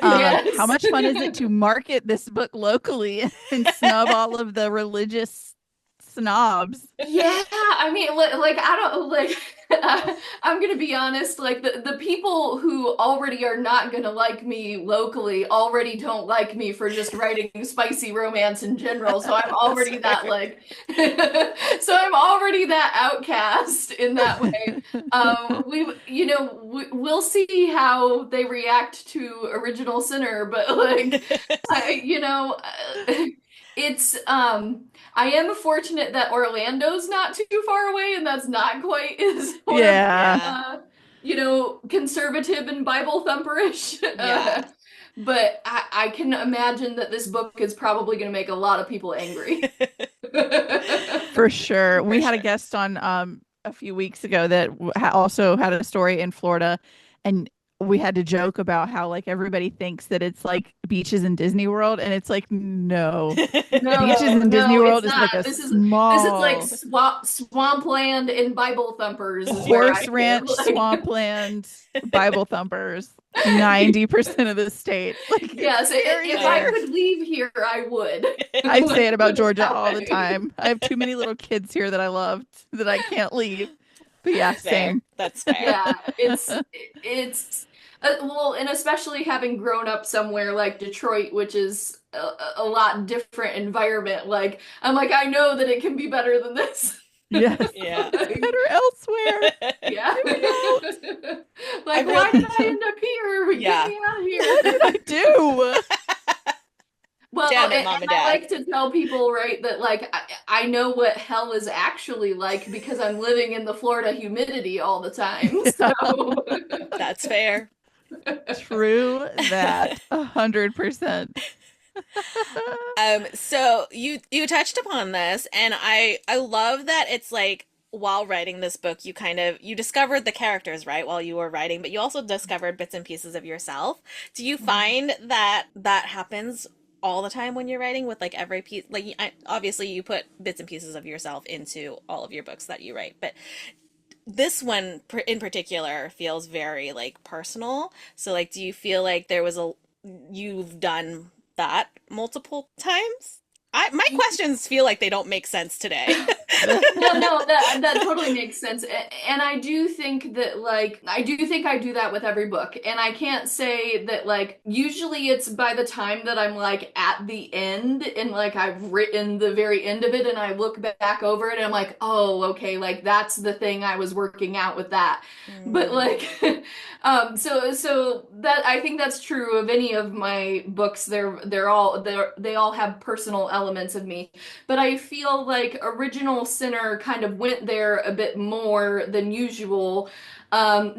How Yes. much fun is it to market this book locally and snub all of the religious snobs? Yeah, I mean, like I don't like. I'm gonna be honest. Like the people who already are not gonna like me locally already don't like me for just writing spicy romance in general. So I'm that's already that fair. like, so I'm already that outcast in that way. We'll see how they react to Original Sinner, but like, it's I am fortunate that Orlando's not too far away, and that's not quite as Yeah. Yeah. conservative and Bible thumperish. Yeah. But I can imagine that this book is probably going to make a lot of people angry. For sure. For We had a sure. guest on a few weeks ago that also had a story in Florida, and we had to joke about how like everybody thinks that it's like beaches in Disney World, and it's like no. Beaches No, in Disney no, it's World is like not. a This is like small swampland and Bible thumpers is where I horse live. ranch, Like, swampland, Bible thumpers. 90% of the state. Like it's yes, very if I Fair. there. could leave here, I would. I say Let's it put about it Georgia that all the way. time. I have too many little kids here that I love that I can't leave. But yeah, That's fair. same. That's fair. Yeah, it's well, and especially having grown up somewhere like Detroit, which is a lot different environment. Like I'm like I know that it can be better than this. Yes. Yeah. It's better elsewhere. Yeah. Get me out. I Like real why did I end up here? Get Yeah. me out of What did I here. do? Well, Damn it, and mom and I dad. like to tell people, right, that like I know what hell is actually like because I'm living in the Florida humidity all the time. So That's fair. True that. 100%. So you touched upon this, and I love that it's like while writing this book, you discovered the characters, right, while you were writing, but you also discovered bits and pieces of yourself. Do you find that that happens all the time when you're writing with like every piece? Like, obviously, you put bits and pieces of yourself into all of your books that you write, but this one in particular feels very like personal. So like, do you feel like you've done that multiple times? My questions feel like they don't make sense today. No, that totally makes sense. And I do think that like I do think I do that with every book. And I can't say that like usually it's by the time that I'm like at the end and like I've written the very end of it and I look back over it and I'm like, "Oh, okay, like that's the thing I was working out with that." But Mm, like so that I think that's true of any of my books. They all have personal elements of me. But I feel like Original Sinner kind of went there a bit more than usual,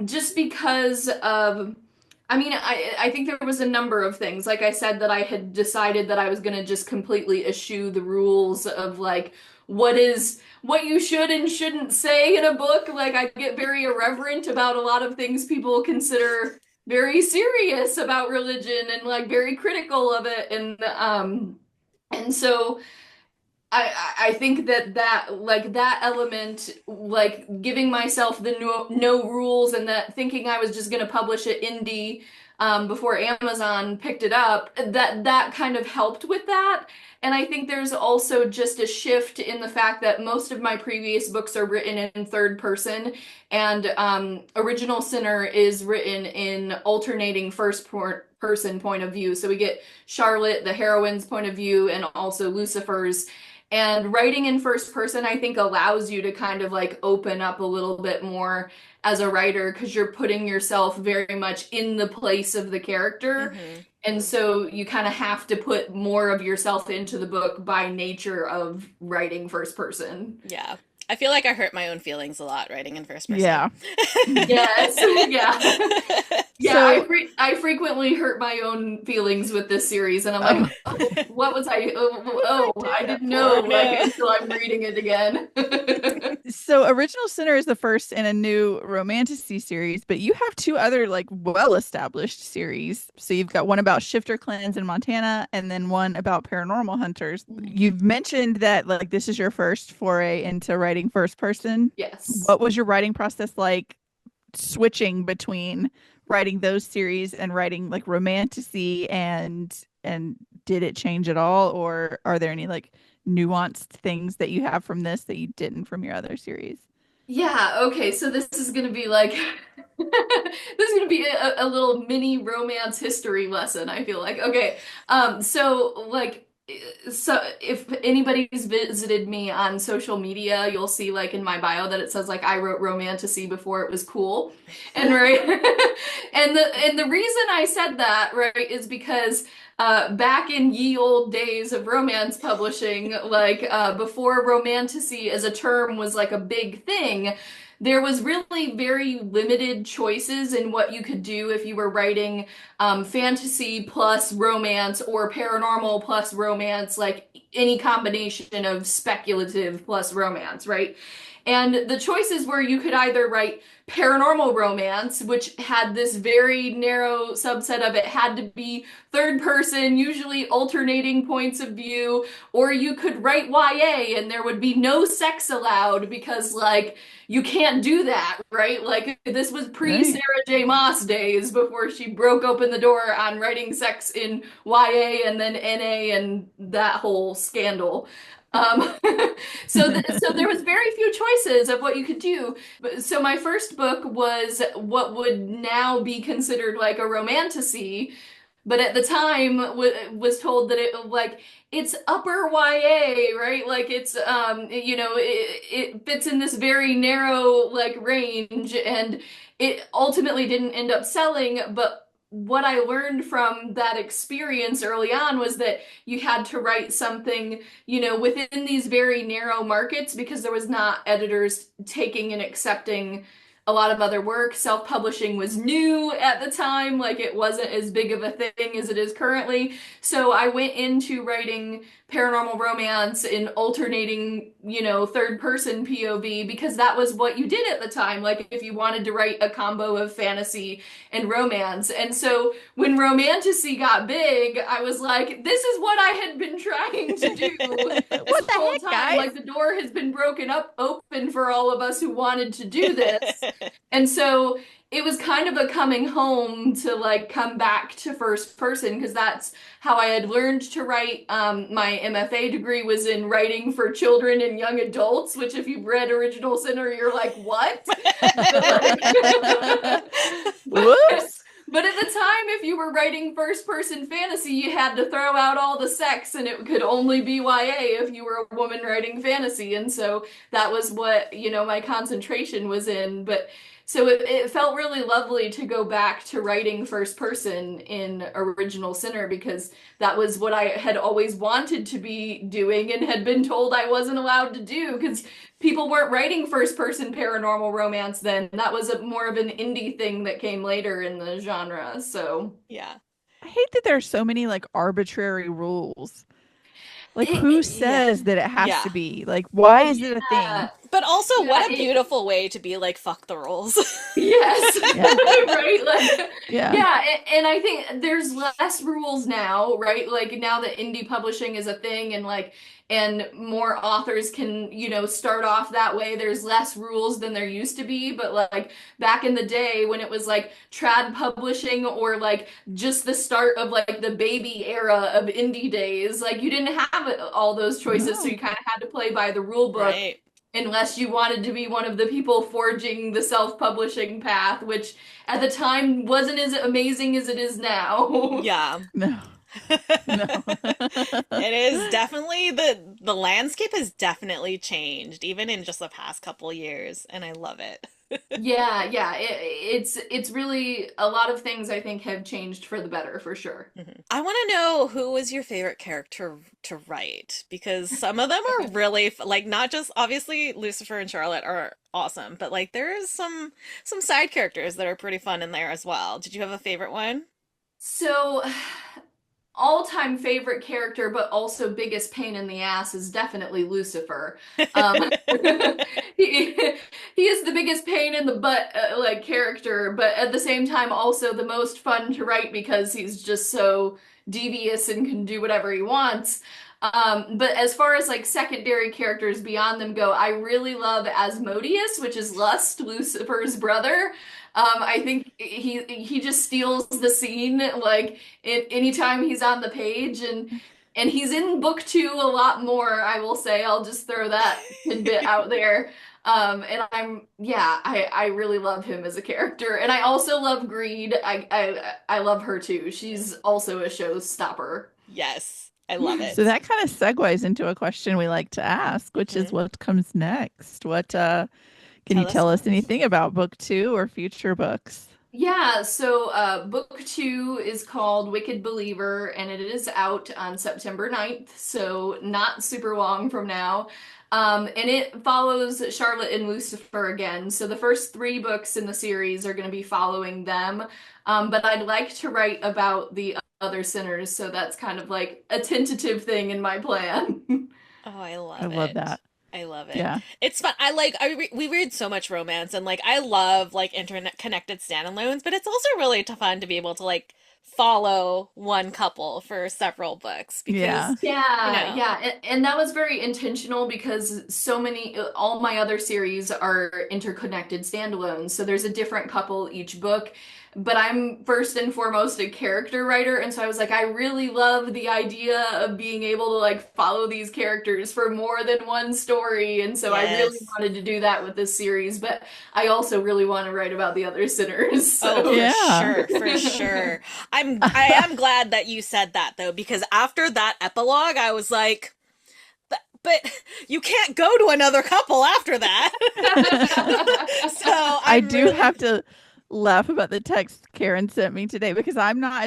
just because of. I mean, I think there was a number of things. Like I said, that I had decided that I was going to just completely eschew the rules of like what you should and shouldn't say in a book. Like I get very irreverent about a lot of things people consider very serious about religion and like very critical of it and so I think that like that element, like giving myself the no rules and that thinking I was just gonna publish it indie before Amazon picked it up, that kind of helped with that. And I think there's also just a shift in the fact that most of my previous books are written in third person, and Original Sinner is written in alternating person point of view. So we get Charlotte, the heroine's point of view, and also Lucifer's. And writing in first person, I think, allows you to kind of like open up a little bit more as a writer because you're putting yourself very much in the place of the character. hmm And so you kind of have to put more of yourself into the book by nature of writing first person. Yeah. I feel like I hurt my own feelings a lot writing in first person. Yeah. Yes, yeah. Yeah, So, I frequently hurt my own feelings with this series, and I'm like, um, oh, what was I? Oh, I didn't know Oh like no. until I'm reading it again. so Original Sinner is the first in a new romantasy series, but you have two other like well-established series. So you've got one about shifter clans in Montana and then one about paranormal hunters. You've mentioned that like this is your first foray into writing first person. Yes. What was your writing process like switching between writing those series and writing like romantasy and did it change at all, or are there any like nuanced things that you have from this that you didn't from your other series? Yeah, okay, so this is gonna be like this is gonna be a little mini romance history lesson, I feel like. Okay, so like so if anybody's visited me on social media, you'll see like in my bio that it says like I wrote romantasy before it was cool. And right and the reason I said that, right, is because back in ye old days of romance publishing, like before romantasy as a term was like a big thing, there was really very limited choices in what you could do if you were writing fantasy plus romance or paranormal plus romance, like any combination of speculative plus romance, right? And the choices were you could either write paranormal romance, which had this very narrow subset of it had to be third person, usually alternating points of view, or you could write YA and there would be no sex allowed because, like, you can't do that, right? Like, this was pre Right. Sarah J. Maas days before she broke open the door on writing sex in YA and then NA and that whole scandal. Um, so there was very few choices of what you could do. So my first book was what would now be considered like a romantasy, but at the time was told that it like it's upper YA, right? Like it's it fits in this very narrow like range, and it ultimately didn't end up selling. But what I learned from that experience early on was that you had to write something, within these very narrow markets because there was not editors taking and accepting a lot of other work. Self-publishing was new at the time, like it wasn't as big of a thing as it is currently. So I went into writing paranormal romance in alternating, third person POV because that was what you did at the time. Like if you wanted to write a combo of fantasy and romance. And so when romantasy got big, I was like, this is what I had been trying to do this What the whole heck, time. guys? Like the door has been broken up open for all of us who wanted to do this. And so it was kind of a coming home to like come back to first person because that's how I had learned to write. My MFA degree was in writing for children and young adults, which if you've read Original Sinner, you're like, what? But like, but, Whoops. but at the time, if you were writing first person fantasy, you had to throw out all the sex and it could only be YA if you were a woman writing fantasy. And so that was what, my concentration was in. But so it felt really lovely to go back to writing first person in Original Sinner because that was what I had always wanted to be doing and had been told I wasn't allowed to do because people weren't writing first person paranormal romance then. That was more of an indie thing that came later in the genre. So, Yeah. I hate that there's so many like arbitrary rules. Like, It- who Yeah. says that it has Yeah. to be? Like, why is it a thing? But also, Yeah, what a beautiful way to be like, fuck the rules. yes, Yeah. right? Like, Yeah. yeah, and I think there's less rules now, right? Like now that indie publishing is a thing and more authors can, start off that way. There's less rules than there used to be, but like back in the day when it was like trad publishing or like just the start of like the baby era of indie days, like you didn't have all those choices, so No. you kind of had to play by the rule book. Right. Unless you wanted to be one of the people forging the self-publishing path, which at the time wasn't as amazing as it is now. Yeah. No. No. It is definitely the landscape has definitely changed, even in just the past couple years, and I love it. Yeah. It's really a lot of things I think have changed for the better for sure. I want to know who was your favorite character to write because some of them are really like not just obviously Lucifer and Charlotte are awesome, but like there's some side characters that are pretty fun in there as well. Did you have a favorite one? So, all-time favorite character, but also biggest pain in the ass is definitely Lucifer. Um, he, he is the biggest pain in the butt, like character, but at the same time also the most fun to write because he's just so devious and can do whatever he wants. But as far as like secondary characters beyond them go, I really love Asmodeus, which is Lust, Lucifer's brother. I think he just steals the scene like anytime he's on the page and he's in book two a lot more, I will say. I'll just throw that tidbit out there. And I really love him as a character. And I also love Greed. I love her too. She's also a showstopper. Yes, I love it. So that kind of segues into a question we like to ask, which is what comes next? Can you tell us anything about book two or future books? Yeah, so book two is called Wicked Believer, and it is out on September 9th, so not super long from now. And it follows Charlotte and Lucifer again. So the first three books in the series are going to be following them. But I'd like to write about the other sinners, so that's kind of like a tentative thing in my plan. Oh, I love I it. love that. I love it. Yeah. It's fun. We read so much romance and like I love like internet connected standalones, but it's also really fun to be able to like follow one couple for several books because Yeah. Yeah. And that was very intentional because all my other series are interconnected standalones. So there's a different couple each book. But I'm first and foremost a character writer, and so I was like, I really love the idea of being able to like follow these characters for more than one story, and so I really Yes. wanted to do that with this series, but I also really want to write about the other sinners. Oh, So for Yeah. sure, for sure. I am glad that you said that though, because after that epilogue, I was like, but you can't go to another couple after that. So I I'm do really- have to laugh about the text Karin sent me today because I'm not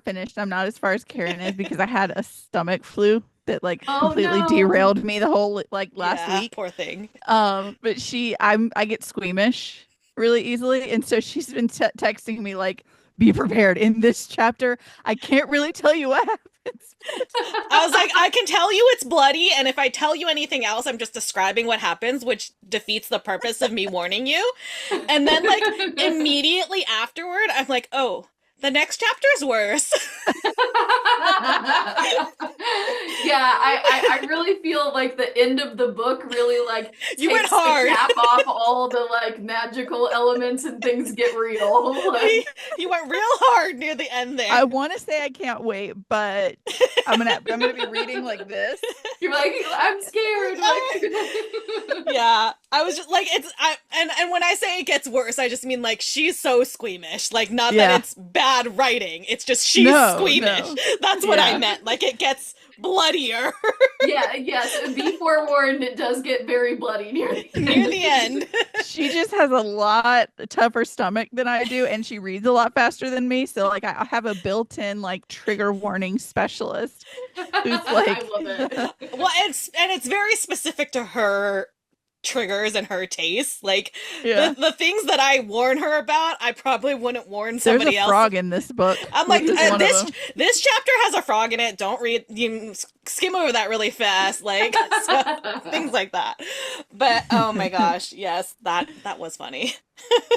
finished. I'm not as far as Karin is because I had a stomach flu that like Oh, completely no. derailed me the whole like last Yeah, week. poor thing. But I get squeamish really easily, and so she's been texting me like, "Be prepared in this chapter. I can't really tell you what happens." I was like, I can tell you it's bloody, and if I tell you anything else, I'm just describing what happens, which defeats the purpose of me warning you. And then, like, immediately afterward, I'm like, oh, the next chapter's worse. Yeah, I really feel like the end of the book really like You went takes the hard. cap off all the like magical elements and things get real. Like, You went real hard near the end there. I want to say I can't wait, but I'm gonna be reading like this. you're like, I'm scared. Like, Yeah, I was just like and when I say it gets worse, I just mean like she's so squeamish. Like not Yeah. that it's bad writing, it's just she's No, squeamish. no. That's what I Yeah. meant. Like it gets bloodier yeah, yes. Be forewarned, it does get very bloody near the end. near the end. She just has a lot tougher stomach than I do, and she reads a lot faster than me. So like I have a built-in like trigger warning specialist who's like, I love it. Well, it's very specific to her triggers and her tastes. Like yeah. the things that I warn her about, I probably wouldn't warn There's somebody a else. frog in this book. I'm like, This is one of them. this chapter has a frog in it. Don't read, you skim over that really fast, like so, things like that. But oh my gosh, yes, that was funny.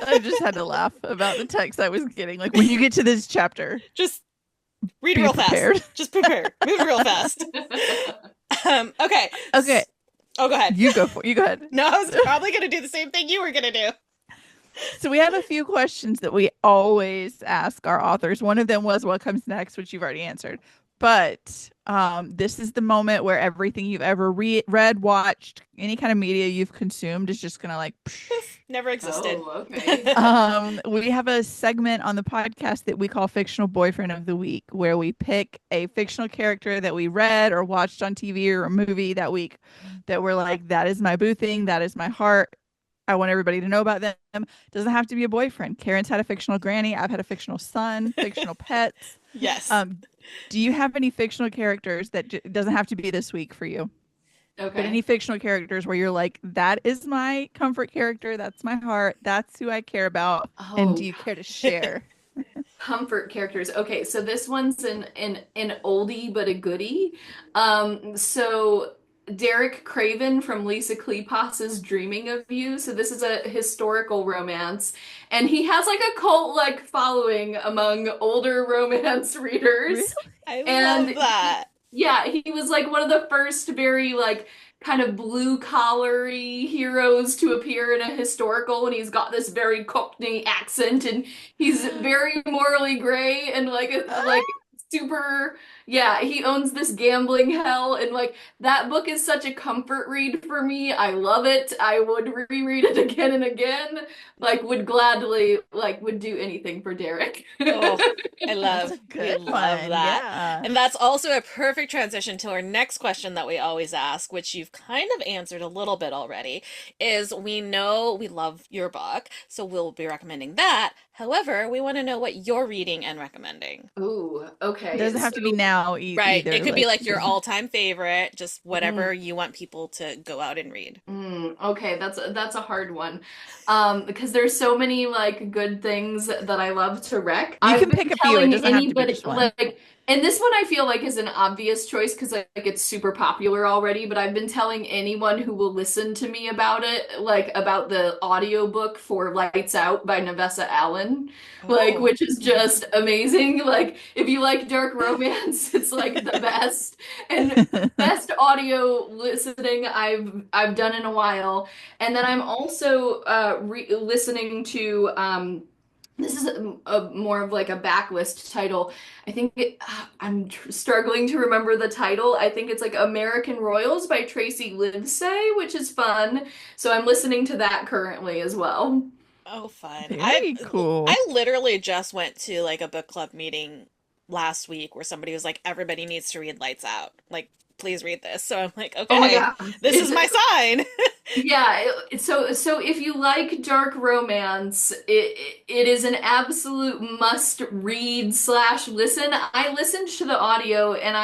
I just had to laugh about the text I was getting. Like when you get to this chapter, Just read be real prepared. fast. Just prepare. Move real fast. Okay. Okay, Oh, go ahead. you go ahead. No, I was probably gonna do the same thing you were gonna do. So we have a few questions that we always ask our authors. One of them was what comes next, which you've already answered. But this is the moment where everything you've ever read, watched, any kind of media you've consumed is just gonna like. Never existed. Oh, okay. We have a segment on the podcast that we call Fictional Boyfriend of the Week, where we pick a fictional character that we read or watched on TV or a movie that week that we're like, that is my boo thing, that is my heart. I want everybody to know about them. Doesn't have to be a boyfriend. Karen's had a fictional granny. I've had a fictional son, fictional pets. Yes. Do you have any fictional characters that doesn't have to be this week for you? Okay. But any fictional characters where you're like, that is my comfort character, that's my heart, that's who I care about, and do you care to share? Comfort characters. Okay, so this one's an oldie but a goodie. So Derek Craven from Lisa Kleypas's Dreaming of You. So this is a historical romance, and he has like a cult like following among older romance readers. I and love that. Yeah, he was like one of the first very like kind of blue collary heroes to appear in a historical, and he's got this very Cockney accent, and he's very morally gray and like super, yeah, he owns this gambling hell, and like that book is such a comfort read for me. I love it. I would reread it again and again. Like would gladly would do anything for Derek. Oh, I love, That's a good we love one. that. Yeah. And that's also a perfect transition to our next question that we always ask, which you've kind of answered a little bit already, is we know we love your book, so we'll be recommending that. However, we want to know what you're reading and recommending. Ooh, okay. It doesn't have to be now Right. either. It could be like your all-time favorite, just whatever you want people to go out and read. Okay, that's a hard one. Because there's so many like good things that I love to rec. You can pick a few, it doesn't have to be just one. And this one I feel like is an obvious choice because like it's super popular already, but I've been telling anyone who will listen to me about it, like about the audiobook for Lights Out by Navessa Allen, Oh. which is just amazing. Like if you like dark romance, it's like the best and best audio listening I've done in a while. And then I'm also listening to this is more of like a backlist title. I think I'm struggling to remember the title. I think it's like American Royals by Tracy Livesay, which is fun. So I'm listening to that currently as well. Oh, fun. Very cool. I literally just went to like a book club meeting last week where somebody was like, everybody needs to read Lights Out. Like, please read this. So I'm like, okay, Oh my God. this is my sign. Yeah, so if you like dark romance, it is an absolute must read / listen. I listened to the audio and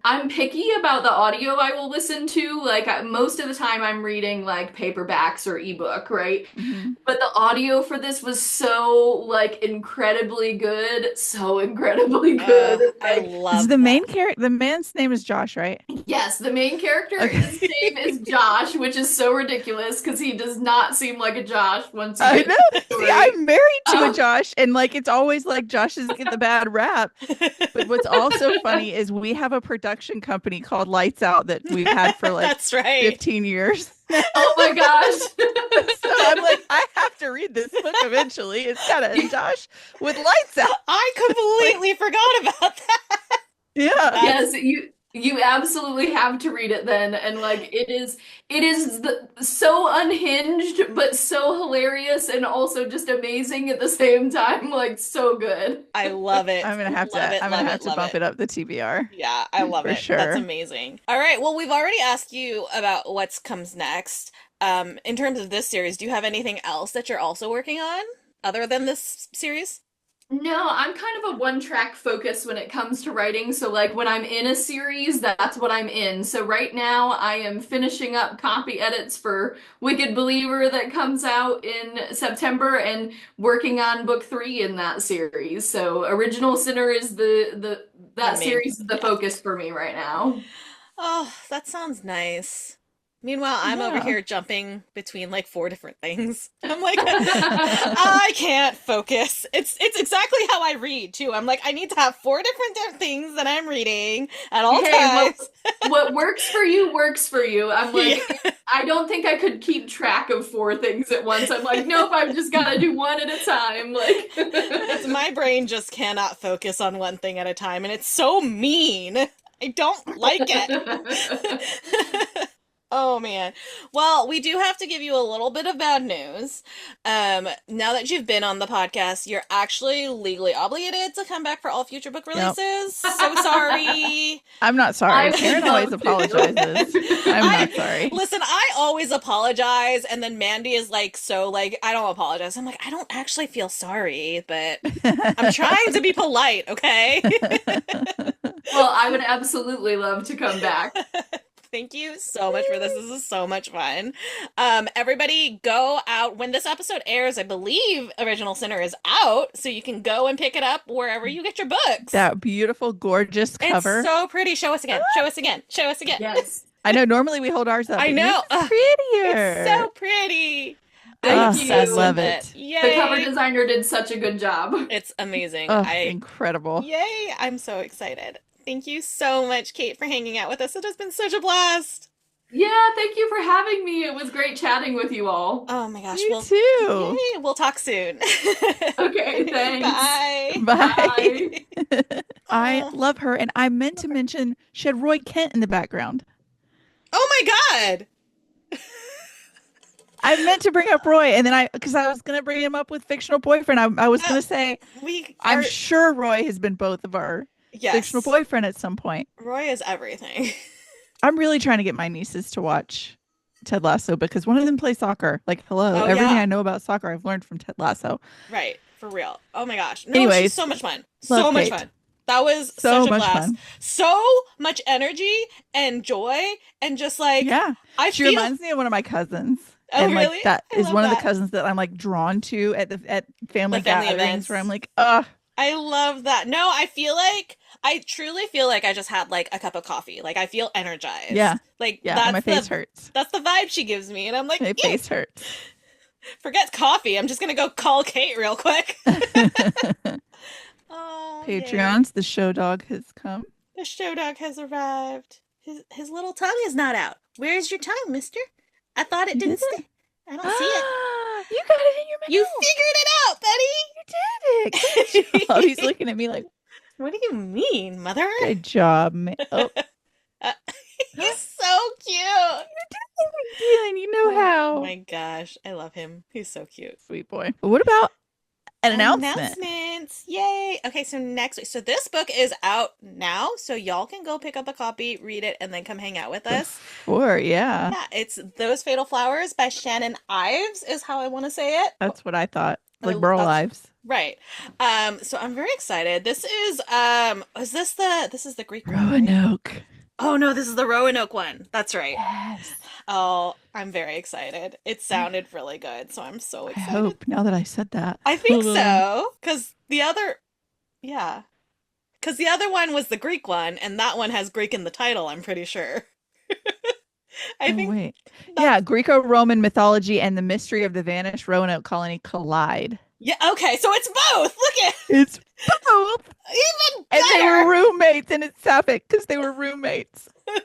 I'm picky about the audio I will listen to. Like most of the time I'm reading like paperbacks or ebook, right? Mhm. But the audio for this was so like incredibly good, so incredibly good. I Like, love The main character, the man's name is Josh Josh, right? Yes, the main character, Okay. his name is Josh, which is so ridiculous because he does not seem like a Josh once you I get know. into the See, story. I'm married to a Um, Josh, and like it's always like Joshes get the bad rap. But what's also funny is we have a production company called Lights Out that we've had for like That's right. 15 years now. oh my gosh. So I'm like, I have to read this book eventually. It's got a Josh with lights out. I completely forgot about that. Yeah. Yes, you absolutely have to read it then, and like so unhinged but so hilarious and also just amazing at the same time, like so good. I love it. I'm gonna have Love to it, I'm gonna love have it, to love bump it. it up the TBR Yeah, I love for it. That's sure. amazing. All right, well, we've already asked you about what's comes next. In terms of this series, do you have anything else that you're also working on other than this series? No, I'm kind of a one-track focus when it comes to writing. So, like, when I'm in a series, that's what I'm in. So, right now, I am finishing up copy edits for Wicked Believer that comes out in September and working on book 3 in that series. So, Original Sinner is The that main, series is the yeah. focus for me right now. Oh, that sounds nice. Meanwhile, I'm over Yeah. here jumping between like 4 different things. I'm like, I can't focus. It's exactly how I read too. I'm like, I need to have 4 different things that I'm reading at all Hey, times. what works for you works for you. I'm Yeah. like, I don't think I could keep track of 4 things at once. I'm like, nope, I've just got to do one at a time. It's my brain just cannot focus on one thing at a time, and it's so mean. I don't like it. Oh man. Well, we do have to give you a little bit of bad news. Now that you've been on the podcast, you're actually legally obligated to come back for all future book Yep. releases. So sorry. I'm not sorry. I would Karen always love apologizes. I'm I not sorry. listen, I always apologize, and then Mandy is like, so like, I don't apologize. I'm like, I don't actually feel sorry, but I'm trying to be polite, okay? Well, I would absolutely love to come back. Thank you so much for this. This is so much fun. Everybody go out when this episode airs. I believe Original Sinner is out, so you can go and pick it up wherever you get your books. That beautiful, gorgeous It's cover. so pretty. Show us again. Show us again. Show us again. Yes. I know normally we hold ours up. I but know. yours is Ugh, prettier. It's so pretty. Thank I'm Ugh, you. I obsessed love with it. Yay. The cover designer did such a good job. It's amazing. Oh, incredible. Yay. I'm so excited. Thank you so much, Kate, for hanging out with us. It has been such a blast. Yeah, thank you for having me. It was great chatting with you all. Oh my gosh. You too. Yay. We'll talk soon. Okay, thanks. Bye. Bye. Bye. I Aw. love her, and I meant to mention she had Roy Kent in the background. Oh my God. I meant to bring up Roy, and then because I was gonna bring him up with fictional boyfriend. I was gonna say We I'm are, sure Roy has been both of our yes. fictional boyfriend at some point. Roy is everything. I'm really trying to get my nieces to watch Ted Lasso because one of them plays soccer. Like, hello, Oh, everything yeah. I know about soccer I've learned from Ted Lasso. Right. For real. Oh my gosh. No, Anyways, she's so much fun. love So much Kate. fun. That was So such a much blast. fun. So much energy and joy and just like Yeah, I she feel reminds me of one of my cousins. Oh, And really? like that I is love one of the that. cousins that I'm like drawn to at family The family gatherings events. where I'm like, ugh. I love that. No, I truly feel like I just had like a cup of coffee. Like I feel energized. Yeah. Like Yeah, that's and my face the hurts. that's the vibe she gives me. And I'm like, My yeah, face hurts. forget coffee. I'm just gonna go call Kate real quick. Oh, yay. Patreons, the show dog has come. The show dog has arrived. His little tongue is not out. Where's your tongue, mister? I thought it You didn't did stay. I don't see it. You got it in your mouth. You figured it out, Betty. You did it. Good job. He's looking at me like, What do you mean, mother? good job, man. Oh, He's so cute. Dylan, you know how. Oh my gosh, I love him. He's so cute. Sweet boy. But what about an announcement? Announcements. Yay. Okay, so next week. So this book is out now, so y'all can go pick up a copy, read it, and then come hang out with us. Yeah. Yeah, it's Those Fatal Flowers by Shannon Ives is how I want to say it. That's what I thought. Like Oh, Burl that's- Lives. Right. So I'm very excited. This is this is the Greek one, right? Roanoke. Oh no, this is the Roanoke one. That's right. Yes. Oh, I'm very excited. It sounded really good, so I'm so I excited. hope now that I said that. I think so, because the other, yeah. Because the other one was the Greek one, and that one has Greek in the title, I'm pretty sure. I Oh, think wait. that's Yeah, Greco-Roman mythology and the mystery of the vanished Roanoke colony collide. yeah, okay, so it's both. Look at It's both. even And they were better. roommates, and it's sapphic because they were roommates. I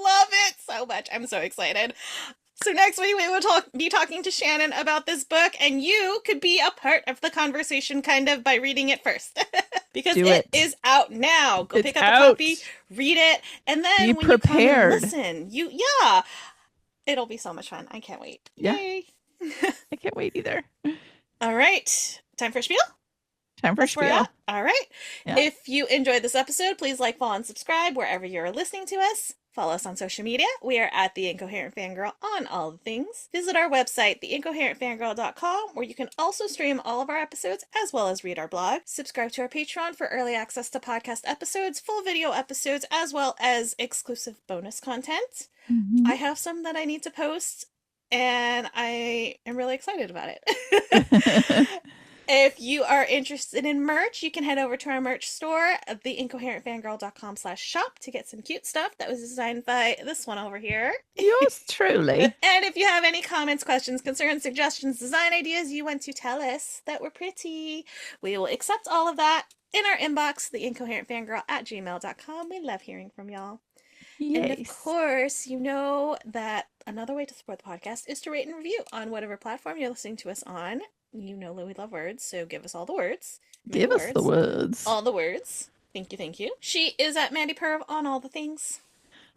love it so much. I'm so excited. So next week we will be talking to Shannon about this book, and you could be a part of the conversation kind of by reading it first. Because Do it it. is out now. Go It's pick up out. a copy, read it, and then Be when you come prepared. and listen, yeah, it'll be so much fun. I can't wait. Yeah. Yay. I can't wait either. All right. Time for spiel? Time for That's where we're spiel. at. All right. Yeah. If you enjoyed this episode, please like, follow, and subscribe wherever you're listening to us. Follow us on social media. We are at The Incoherent Fangirl on all the things. Visit our website, theincoherentfangirl.com, where you can also stream all of our episodes as well as read our blog. Subscribe to our Patreon for early access to podcast episodes, full video episodes, as well as exclusive bonus content. Mhm. I have some that I need to post, and I am really excited about it. If you are interested in merch, you can head over to our merch store at theincoherentfangirl.com/shop to get some cute stuff that was designed by this one over here. Yours truly. And if you have any comments, questions, concerns, suggestions, design ideas you want to tell us that we're pretty, we will accept all of that in our inbox, theincoherentfangirl@gmail.com. We love hearing from y'all. And of Yes. course, you know that another way to support the podcast is to rate and review on whatever platform you're listening to us on. You know we love words, so give us all the words. Many Give us the words. All the words. Thank you, thank you. She is at Mandy Perv on all the things.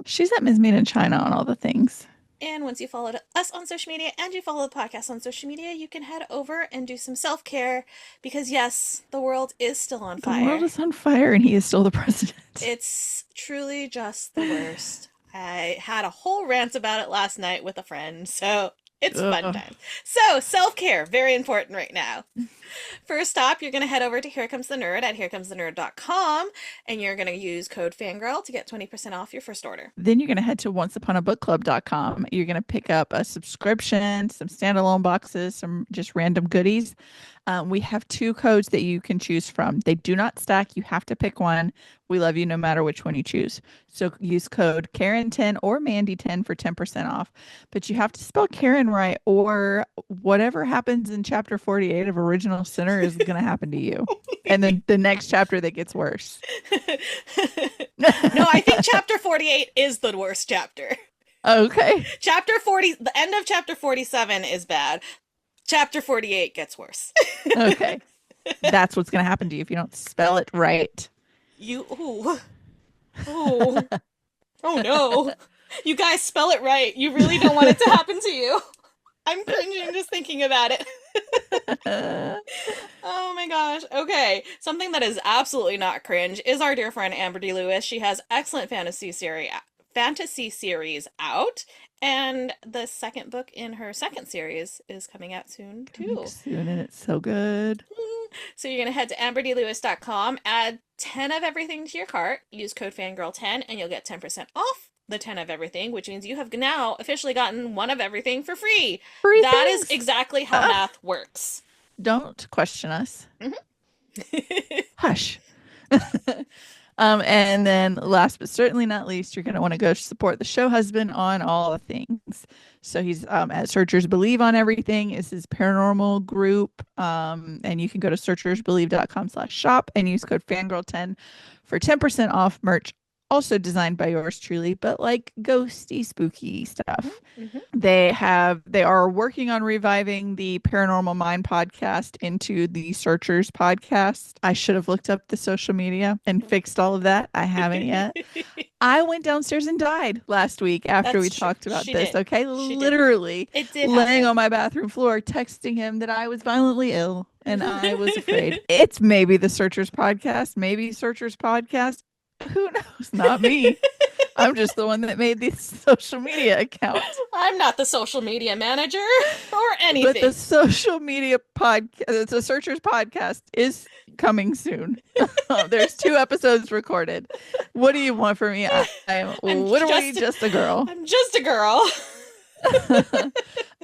She's at Ms. Made in China on all the things. And once you followed us on social media and you follow the podcast on social media, you can head over and do some self-care because, yes, the world is still on fire. The world is on fire and he is still the president. It's truly just the worst. I had a whole rant about it last night with a friend, so it's fun time. So, self-care, very important right now. First stop, you're going to head over to Here Comes the Nerd at herecomesthenerd.com, and you're going to use code FANGIRL to get 20% off your first order. Then you're going to head to onceuponabookclub.com. You're going to pick up a subscription, some standalone boxes, some just random goodies. We have 2 codes that you can choose from. They do not stack. You have to pick one. We love you no matter which one you choose. So use code Karin10 or Mandy10 for 10% off. But you have to spell Karin right, or whatever happens in chapter 48 of Original Sinner is going to happen to you. And then the next chapter that gets worse. No, I think chapter 48 is the worst chapter. Okay. Chapter 40, the end of chapter 47 is bad. Chapter 48 gets worse. Okay. That's what's going to happen to you if you don't spell it right. Oh no. You guys spell it right. You really don't want it to happen to you. I'm cringing just thinking about it. Oh my gosh. Okay. Something that is absolutely not cringe is our dear friend Amber D. Lewis. She has excellent fantasy series out, and the second book in her second series is coming out soon too. Coming soon, and it's so good. So you're going to head to amberdlewis.com, add 10 of everything to your cart, use code FANGIRL10, and you'll get 10% off the 10 of everything, which means you have now officially gotten 1 of everything for free. That is exactly how math works. Don't question us. Mm-hmm. Hush. And then last but certainly not least, you're going to want to go support the show husband on all the things. So he's at Searchers Believe on everything is his paranormal group. And you can go to searchersbelieve.com/shop and use code FANGIRL10 for 10% off merch. Also designed by yours truly, but like ghosty, spooky stuff. Mm-hmm. They are working on reviving the Paranormal Mind podcast into the Searchers podcast. I should have looked up the social media and fixed all of that. I haven't yet. I went downstairs and died last week after we talked about this. Did. Okay, literally laying on my bathroom floor, texting him that I was violently ill and I was afraid. It's maybe the Searchers podcast, maybe Searchers podcast. Who knows? Not me. I'm just the one that made the social media account. I'm not the social media manager or anything. But the social media podcast, the Searchers podcast, is coming soon. There's 2 episodes recorded. What do you want from me? I'm literally just a girl. I'm just a girl.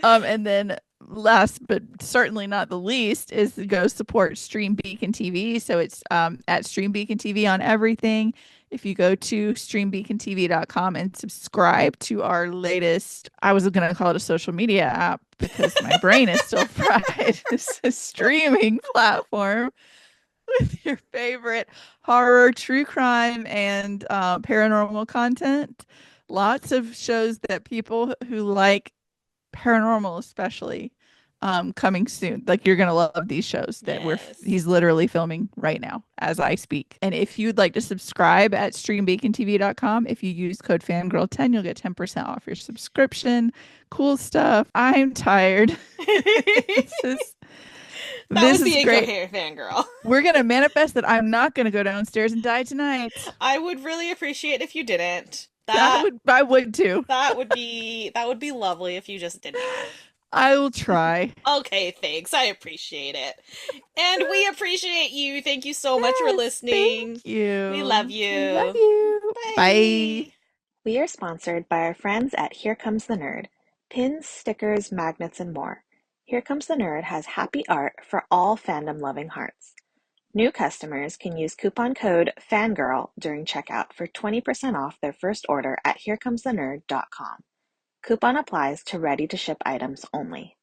And then last but certainly not the least is to go support Stream Beacon TV. So it's at Stream Beacon TV on everything. If you go to streambeacontv.com and subscribe to our latest, I was going to call it a social media app because my brain is still fried. It's a streaming platform with your favorite horror, true crime, and paranormal content. Lots of shows that people who like paranormal, especially, coming soon. Like you're gonna love these shows that Yes. he's literally filming right now as I speak. And if you'd like to subscribe at streambeacontv.com, if you use code fangirl10, you'll get 10% off your subscription. Cool stuff. I'm tired. this is That this was is the great. incoherent fangirl. We're gonna manifest that I'm not gonna go downstairs and die tonight. I would really appreciate if you didn't. I would too. That would be lovely if you just did not. I will try. Okay, thanks. I appreciate it. And we appreciate you. Thank you so much for Yes, listening. thank you. We love We love you. you. Bye. Bye. We are sponsored by our friends at Here Comes the Nerd. Pins, stickers, magnets, and more. Here Comes the Nerd has happy art for all fandom-loving hearts. New customers can use coupon code FANGIRL during checkout for 20% off their first order at herecomesthenerd.com. Coupon applies to ready-to-ship items only.